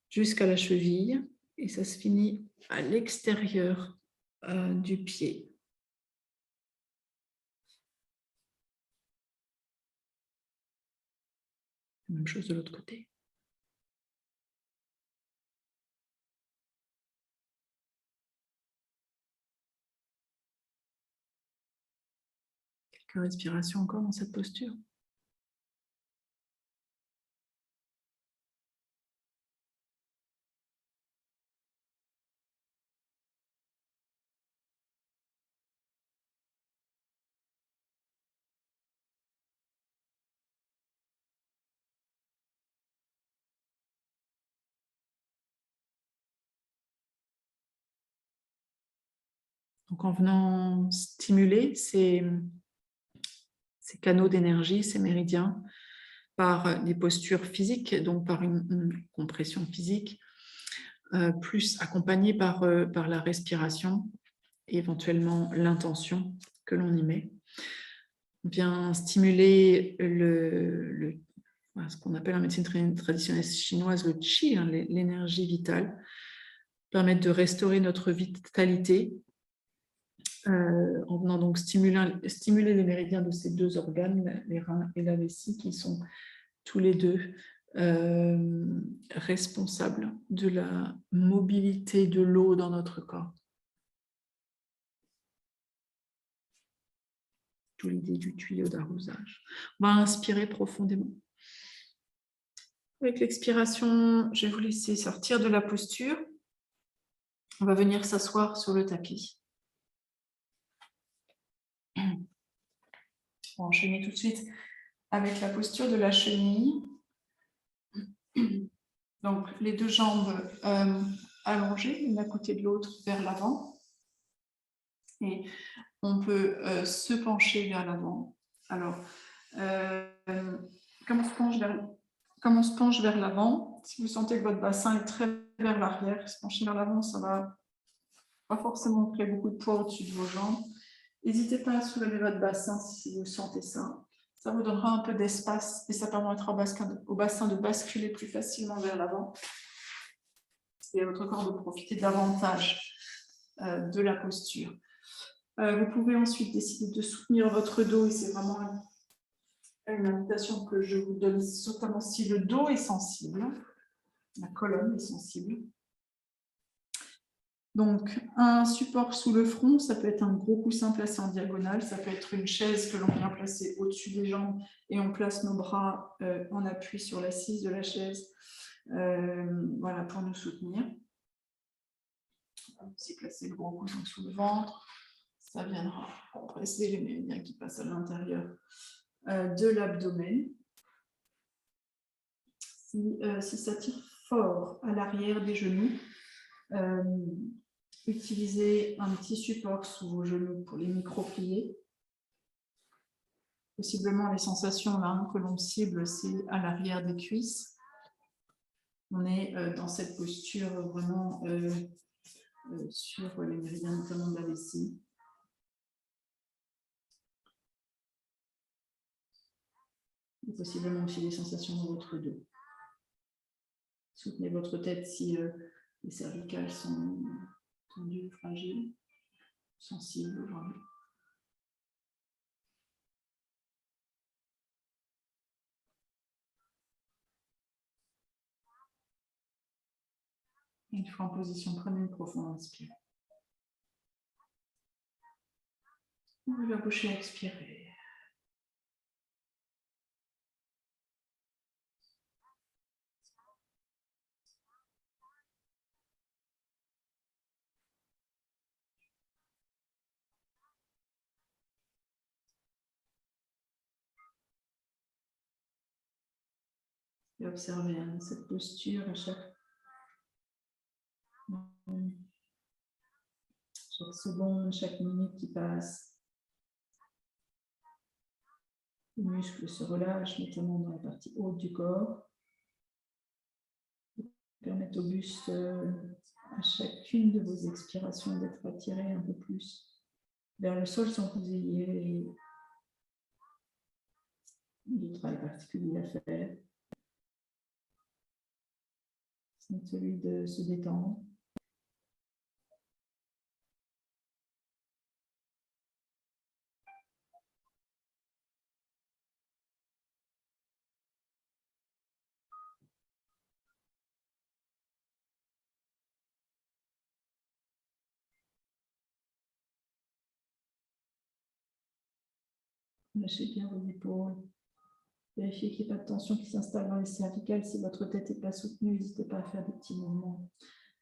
jusqu'à la cheville, et ça se finit à l'extérieur du pied. Même chose de l'autre côté. Quelques respirations encore dans cette posture. Donc en venant stimuler ces canaux d'énergie, ces méridiens, par des postures physiques, donc par une compression physique, plus accompagnée par la respiration, et éventuellement l'intention que l'on y met, vient stimuler ce qu'on appelle en médecine traditionnelle chinoise le qi, hein, l'énergie vitale, permettre de restaurer notre vitalité, en venant donc stimuler les méridiens de ces deux organes, les reins et la vessie, qui sont tous les deux responsables de la mobilité de l'eau dans notre corps. D'où l'idée du tuyau d'arrosage. On va inspirer profondément. Avec l'expiration, je vais vous laisser sortir de la posture. On va venir s'asseoir sur le tapis. On va enchaîner tout de suite avec la posture de la chenille. Donc, les deux jambes allongées, l'une à côté de l'autre, vers l'avant. Et on peut se pencher vers l'avant. Alors, comme on se penche vers l'avant, si vous sentez que votre bassin est très vers l'arrière, se pencher vers l'avant, ça ne va pas forcément créer beaucoup de poids au-dessus de vos jambes. N'hésitez pas à soulever votre bassin si vous sentez ça. Ça vous donnera un peu d'espace et ça permettra au bassin de basculer plus facilement vers l'avant et à votre corps de profiter davantage de la posture. Vous pouvez ensuite décider de soutenir votre dos et c'est vraiment une invitation que je vous donne, notamment si le dos est sensible, la colonne est sensible. Donc, un support sous le front, ça peut être un gros coussin placé en diagonale, ça peut être une chaise que l'on vient placer au-dessus des jambes et on place nos bras en appui sur l'assise de la chaise, voilà, pour nous soutenir. On va aussi placer le gros coussin sous le ventre, ça viendra compresser les méridiens qui passent à l'intérieur de l'abdomen. Si ça tire fort à l'arrière des genoux, utilisez un petit support sous vos genoux pour les micro-plier. Possiblement, les sensations là, que l'on cible, c'est à l'arrière des cuisses. On est dans cette posture vraiment sur les méridiens, notamment de la vessie. Et possiblement aussi des sensations dans votre dos. Soutenez votre tête si les cervicales sont tendues, fragiles, sensibles aujourd'hui. Une fois en position, prenez une profonde inspiration. Ouvrez la bouche et expirez. Et observez cette posture à chaque seconde, chaque minute qui passe. Les muscles se relâchent, notamment dans la partie haute du corps. Permettre au buste, à chacune de vos expirations, d'être attiré un peu plus vers le sol sans que vous ayez de travail particulier à faire. C'est celui de se détendre. Lâchez bien vos épaules. Vérifiez qu'il n'y ait pas de tension qui s'installe dans les cervicales. Si votre tête n'est pas soutenue, n'hésitez pas à faire des petits mouvements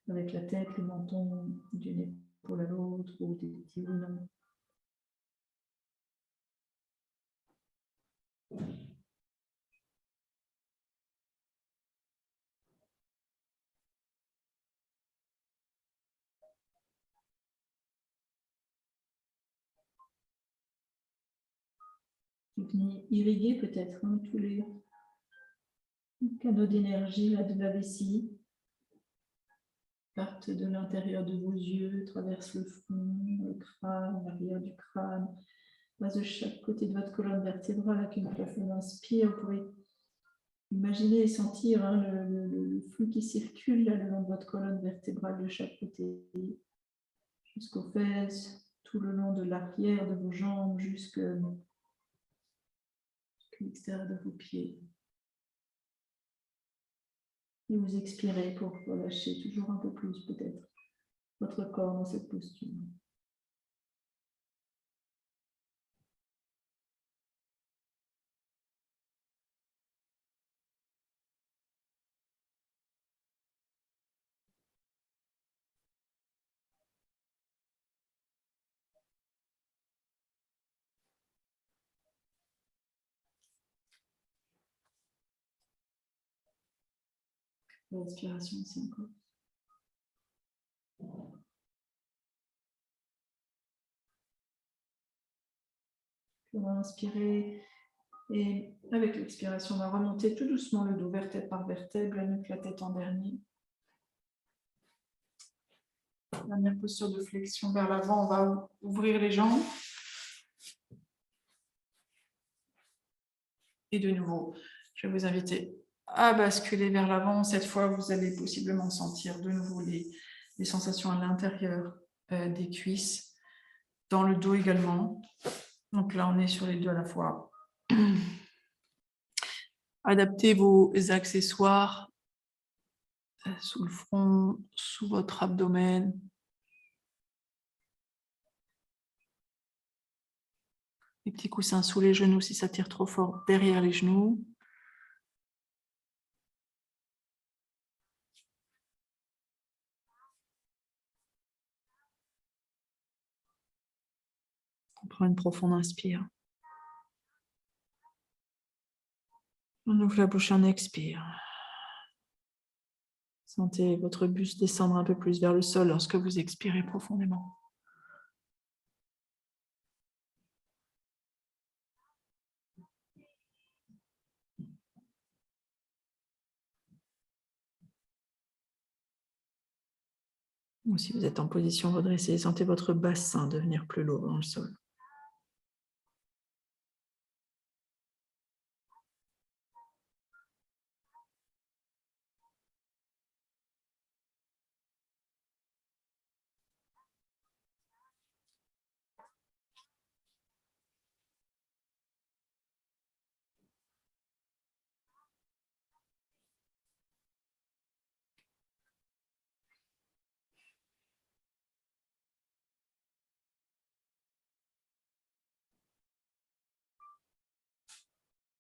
avec la tête, le menton, d'une épaule à l'autre, ou des petits oui non. Venez irriguer peut-être tous les canaux d'énergie de la vessie. Partent de l'intérieur de vos yeux, traversent le front, le crâne, l'arrière du crâne, passe de chaque côté de votre colonne vertébrale avec une profonde inspire. Vous pouvez imaginer et sentir le flux qui circule là, le long de votre colonne vertébrale de chaque côté, jusqu'aux fesses, tout le long de l'arrière de vos jambes, jusqu'à l'extérieur de vos pieds. Et vous expirez pour relâcher toujours un peu plus peut-être votre corps dans cette posture. L'inspiration aussi encore. On va inspirer et avec l'expiration, on va remonter tout doucement le dos, vertèbre par vertèbre, la nuque, la tête en dernier. Dernière posture de flexion vers l'avant, on va ouvrir les jambes. Et de nouveau, je vais vous inviter à basculer vers l'avant. Cette fois, vous allez possiblement sentir de nouveau les sensations à l'intérieur des cuisses, dans le dos également. Donc là, on est sur les deux à la fois. Adaptez vos accessoires sous le front, sous votre abdomen. Les petits coussins sous les genoux si ça tire trop fort derrière les genoux. On prend une profonde inspire. On ouvre la bouche et on expire. Sentez votre buste descendre un peu plus vers le sol lorsque vous expirez profondément. Ou si vous êtes en position redressée, sentez votre bassin devenir plus lourd dans le sol.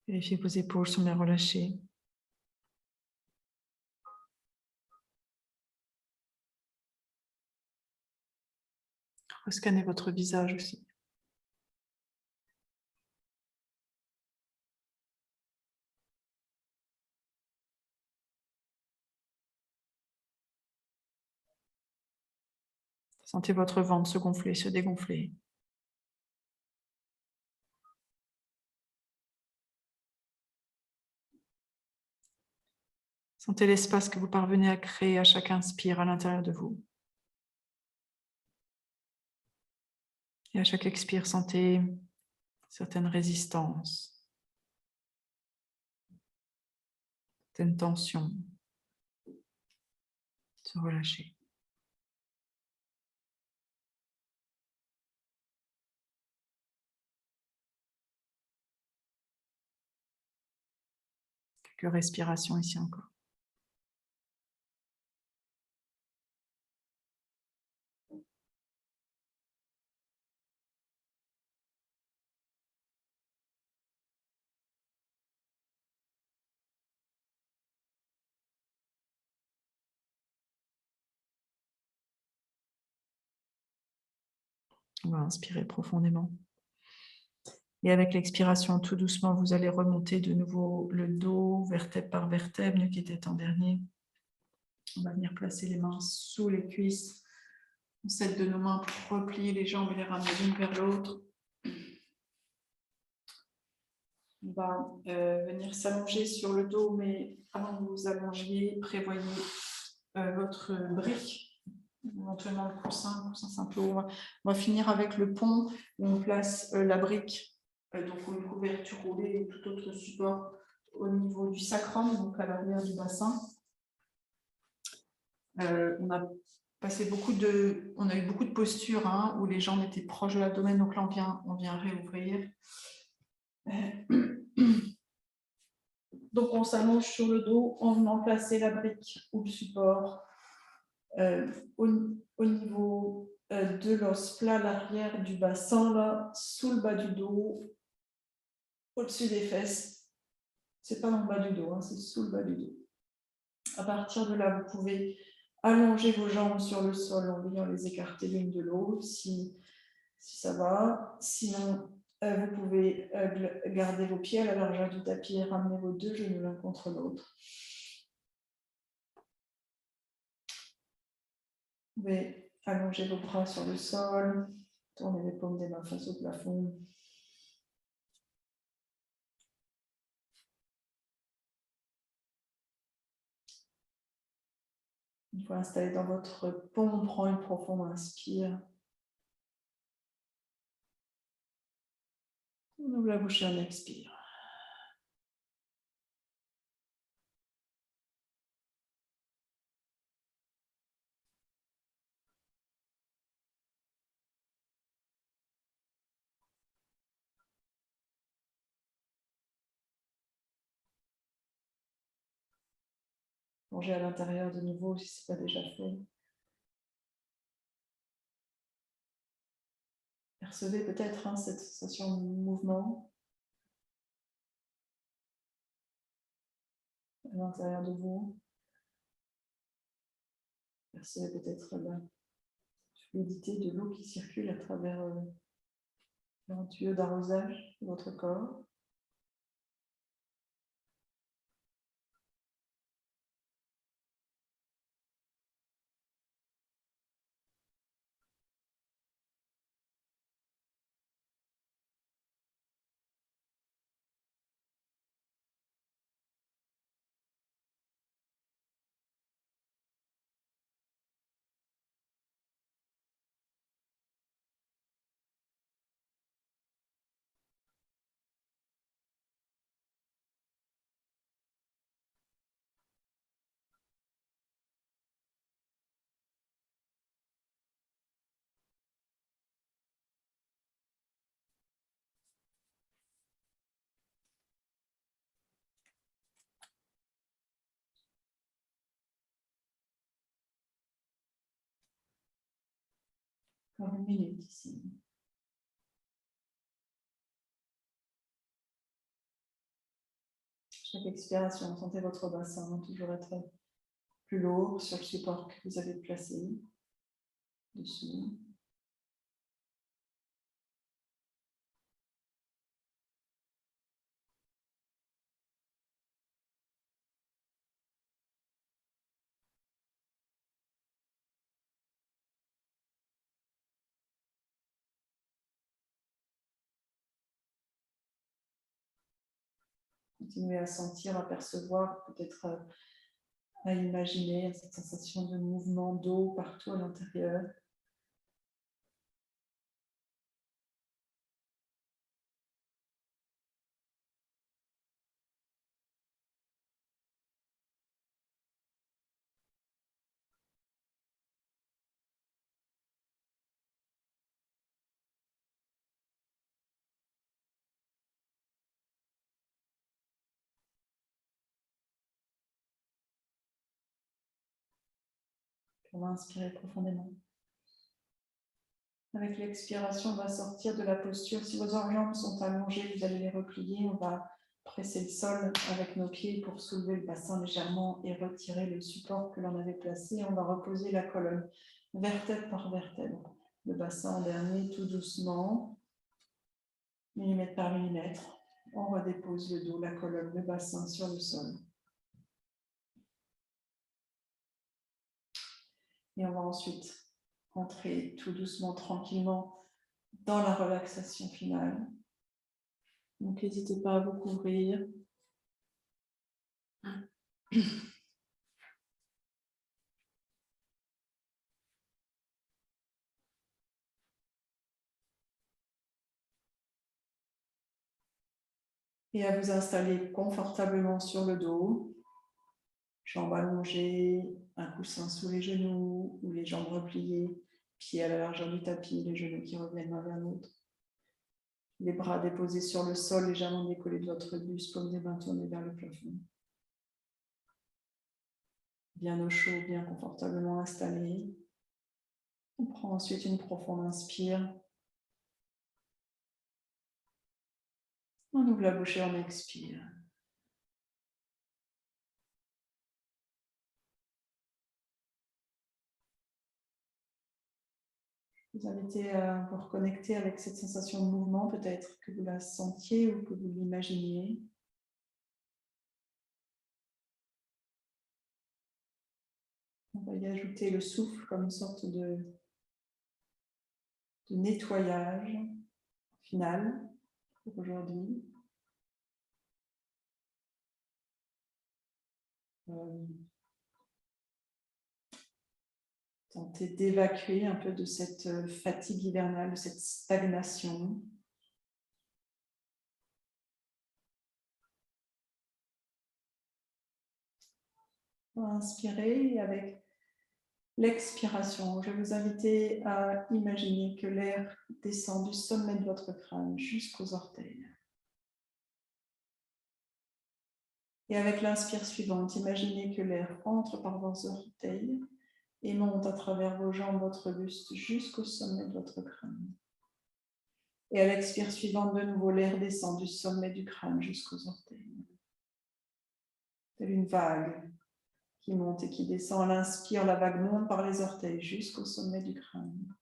Vérifiez que vos épaules sont bien relâchées. Scannez votre visage aussi. Sentez votre ventre se gonfler, se dégonfler. Sentez l'espace que vous parvenez à créer à chaque inspire à l'intérieur de vous. Et à chaque expire, sentez certaines résistances, certaines tensions se relâcher. Quelques respirations ici encore. On va inspirer profondément. Et avec l'expiration, tout doucement, vous allez remonter de nouveau le dos, vertèbre par vertèbre, nu qui était en dernier. On va venir placer les mains sous les cuisses. On s'aide de nos mains pour replier les jambes et les ramener l'une vers l'autre. On va venir s'allonger sur le dos, mais avant que vous vous allongiez, prévoyez votre brique, éventuellement le coussin simple. On va finir avec le pont où on place la brique, donc une couverture roulée ou tout autre support au niveau du sacrum, donc à l'arrière du bassin. On a eu beaucoup de postures où les jambes étaient proches de l'abdomen, donc là on vient réouvrir. Donc on s'allonge sur le dos en venant placer la brique ou le support au niveau de l'os plat, l'arrière du bassin, là, sous le bas du dos, au-dessus des fesses. C'est pas dans le bas du dos, c'est sous le bas du dos. À partir de là, vous pouvez allonger vos jambes sur le sol en venant les écarter l'une de l'autre, si ça va. Sinon, vous pouvez garder vos pieds à la largeur du tapis et ramener vos deux genoux l'un contre l'autre. Vous pouvez allonger vos bras sur le sol, tourner les paumes des mains face au plafond. Une fois installé dans votre paume, on prend une profonde inspire. On ouvre la bouche et on expire. Plongez à l'intérieur de nouveau si ce n'est pas déjà fait. Percevez peut-être cette sensation de mouvement à l'intérieur de vous. Percevez peut-être la fluidité de l'eau qui circule à travers un tuyau d'arrosage de votre corps. Encore une minute ici. Chaque expiration, sentez votre bassin toujours être plus lourd sur le support que vous avez placé dessous. Continuez à sentir, à percevoir, peut-être à imaginer cette sensation de mouvement d'eau partout à l'intérieur. On va inspirer profondément. Avec l'expiration, on va sortir de la posture. Si vos jambes sont allongées, vous allez les replier. On va presser le sol avec nos pieds pour soulever le bassin légèrement et retirer le support que l'on avait placé. On va reposer la colonne vertèbre par vertèbre. Le bassin en dernier, tout doucement, millimètre par millimètre. On redépose le dos, la colonne, le bassin sur le sol. Et on va ensuite entrer tout doucement, tranquillement dans la relaxation finale. Donc, n'hésitez pas à vous couvrir. Et à vous installer confortablement sur le dos, jambes allongées, un coussin sous les genoux ou les jambes repliées, pieds à la largeur du tapis, les genoux qui reviennent l'un vers l'autre. Les bras déposés sur le sol, légèrement décollés de votre buste, paume des mains tournées vers le plafond. Bien au chaud, bien confortablement installé. On prend ensuite une profonde inspire. On ouvre la bouche et on expire. Je vous invite à vous reconnecter avec cette sensation de mouvement, peut-être que vous la sentiez ou que vous l'imaginiez. On va y ajouter le souffle comme une sorte de nettoyage final pour aujourd'hui. Tenter d'évacuer un peu de cette fatigue hivernale, de cette stagnation. On va inspirer et avec l'expiration, je vais vous inviter à imaginer que l'air descend du sommet de votre crâne jusqu'aux orteils. Et avec l'inspire suivante, imaginez que l'air entre par vos orteils et monte à travers vos jambes, votre buste, jusqu'au sommet de votre crâne. Et à l'expire suivante, de nouveau, l'air descend du sommet du crâne jusqu'aux orteils. Telle une vague qui monte et qui descend. À l'inspire, la vague monte par les orteils jusqu'au sommet du crâne.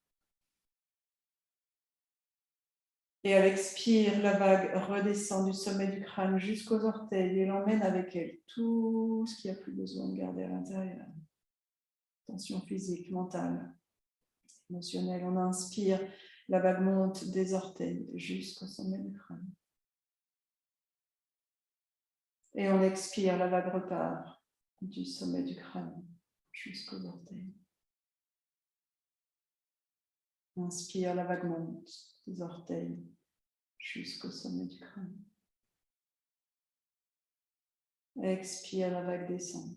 Et à l'expire, la vague redescend du sommet du crâne jusqu'aux orteils et l'emmène avec elle tout ce qu'il n'y a plus besoin de garder à l'intérieur. Tension physique, mentale, émotionnelle. On inspire, la vague monte des orteils jusqu'au sommet du crâne. Et on expire, la vague repart du sommet du crâne jusqu'aux orteils. Inspire, la vague monte des orteils jusqu'au sommet du crâne. Expire, la vague descend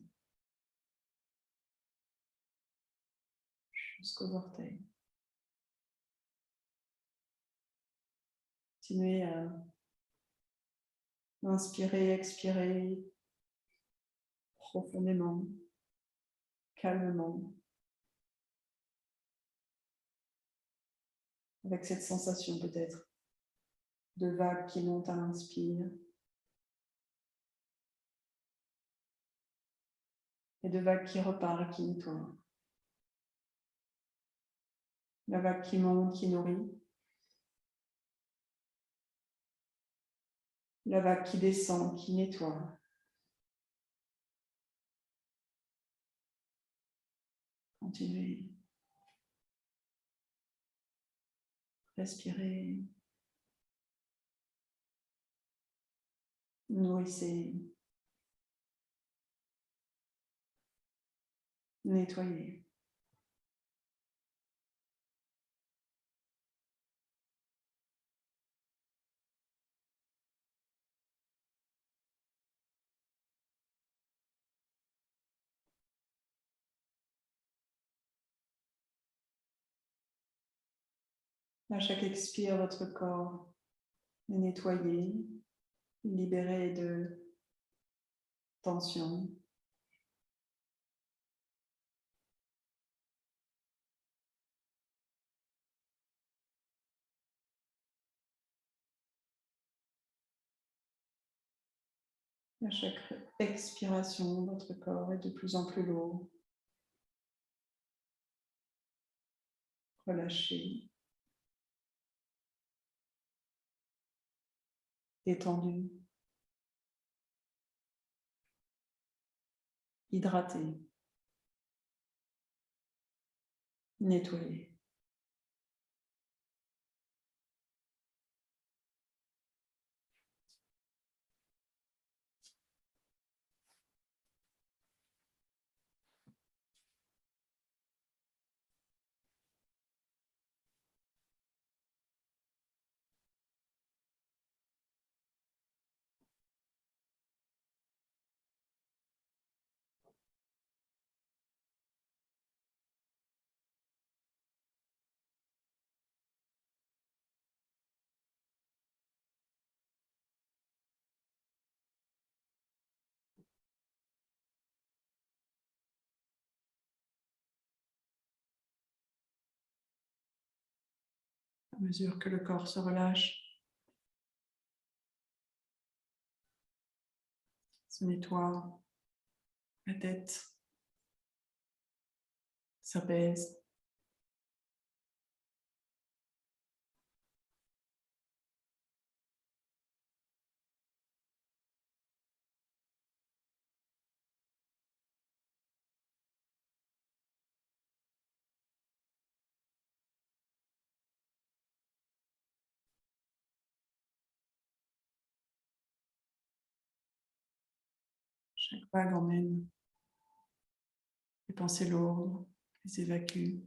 jusqu'aux orteils. Continuez à inspirer, expirer profondément, calmement, avec cette sensation peut-être de vague qui monte à l'inspire et de vague qui repart et qui nettoie. La vague qui monte, qui nourrit. La vague qui descend, qui nettoie. Continuez. Respirez. Nourrissez, nettoyez. À chaque expire, votre corps est nettoyé, libéré de tension. À chaque expiration, votre corps est de plus en plus lourd. Relâché, détendu, hydraté, nettoyé. À mesure que le corps se relâche, se nettoie, la tête s'apaise. Chaque vague emmène les pensées lourdes, les évacue.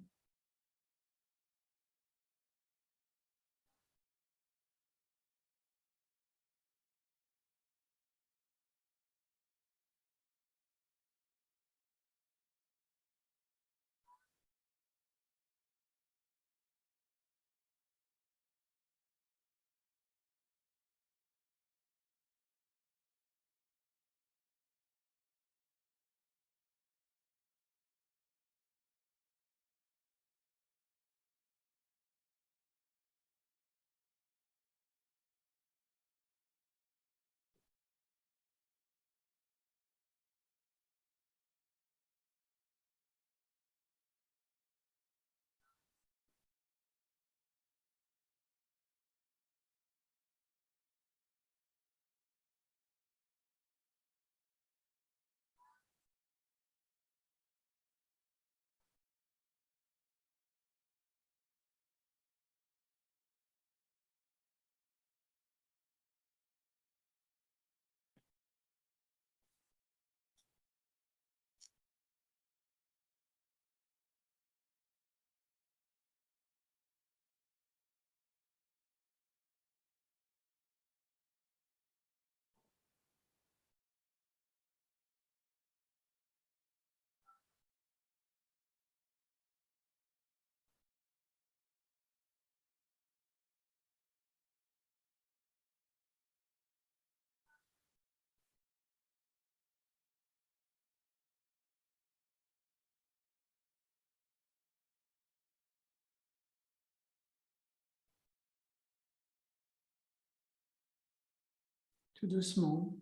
Tout doucement,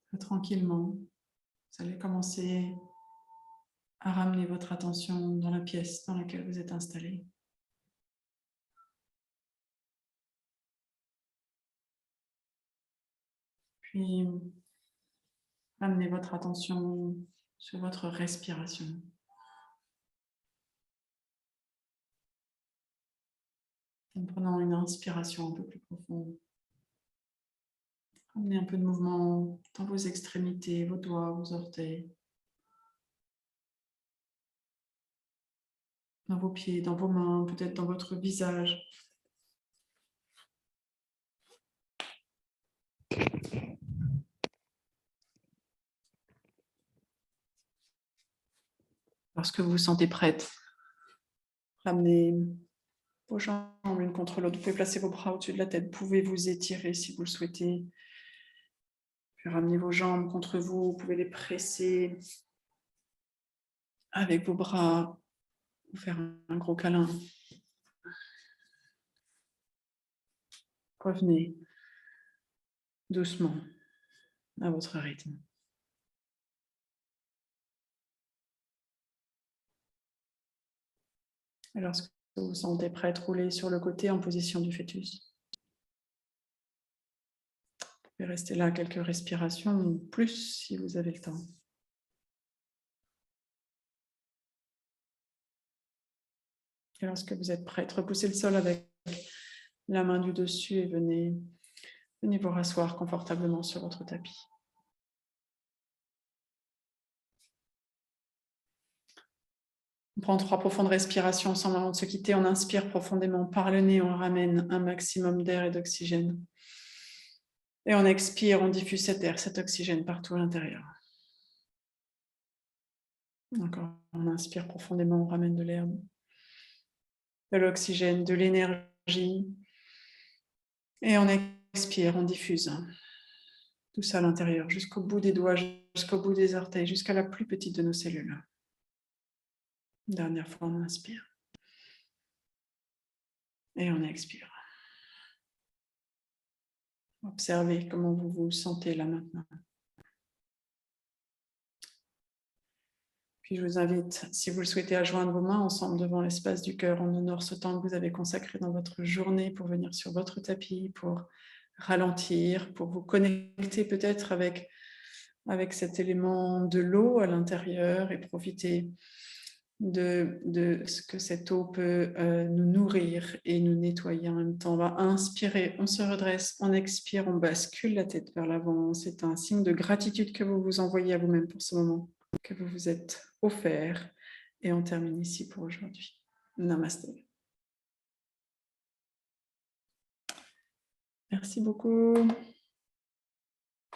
très tranquillement, vous allez commencer à ramener votre attention dans la pièce dans laquelle vous êtes installé. Puis, ramenez votre attention sur votre respiration. En prenant une inspiration un peu plus profonde. Ramenez un peu de mouvement dans vos extrémités, vos doigts, vos orteils. Dans vos pieds, dans vos mains, peut-être dans votre visage. Lorsque vous vous sentez prête, ramenez vos jambes l'une contre l'autre. Vous pouvez placer vos bras au-dessus de la tête. Vous pouvez vous étirer si vous le souhaitez. Puis ramenez vos jambes contre vous. Vous pouvez les presser avec vos bras. Vous faire un gros câlin. Revenez doucement à votre rythme. Et lorsque vous vous sentez prête, roulez sur le côté en position du fœtus. Vous pouvez rester là quelques respirations ou plus si vous avez le temps. Et lorsque vous êtes prête, repoussez le sol avec la main du dessus et venez vous rasseoir confortablement sur votre tapis. On prend 3 profondes respirations ensemble avant de se quitter. On inspire profondément par le nez, on ramène un maximum d'air et d'oxygène. Et on expire, on diffuse cet air, cet oxygène partout à l'intérieur. Encore, on inspire profondément, on ramène de l'air, de l'oxygène, de l'énergie. Et on expire, on diffuse tout ça à l'intérieur, jusqu'au bout des doigts, jusqu'au bout des orteils, jusqu'à la plus petite de nos cellules. Dernière fois, on inspire. Et on expire. Observez comment vous vous sentez là maintenant. Puis je vous invite, si vous le souhaitez, à joindre vos mains ensemble devant l'espace du cœur. On honore ce temps que vous avez consacré dans votre journée pour venir sur votre tapis, pour ralentir, pour vous connecter peut-être avec cet élément de l'eau à l'intérieur et profiter de ce que cette eau peut nous nourrir et nous nettoyer en même temps. On va inspirer, on se redresse, on expire, on bascule la tête vers l'avant. C'est un signe de gratitude que vous vous envoyez à vous-même pour ce moment que vous vous êtes offert. Et on termine ici pour aujourd'hui. Namasté. Merci beaucoup.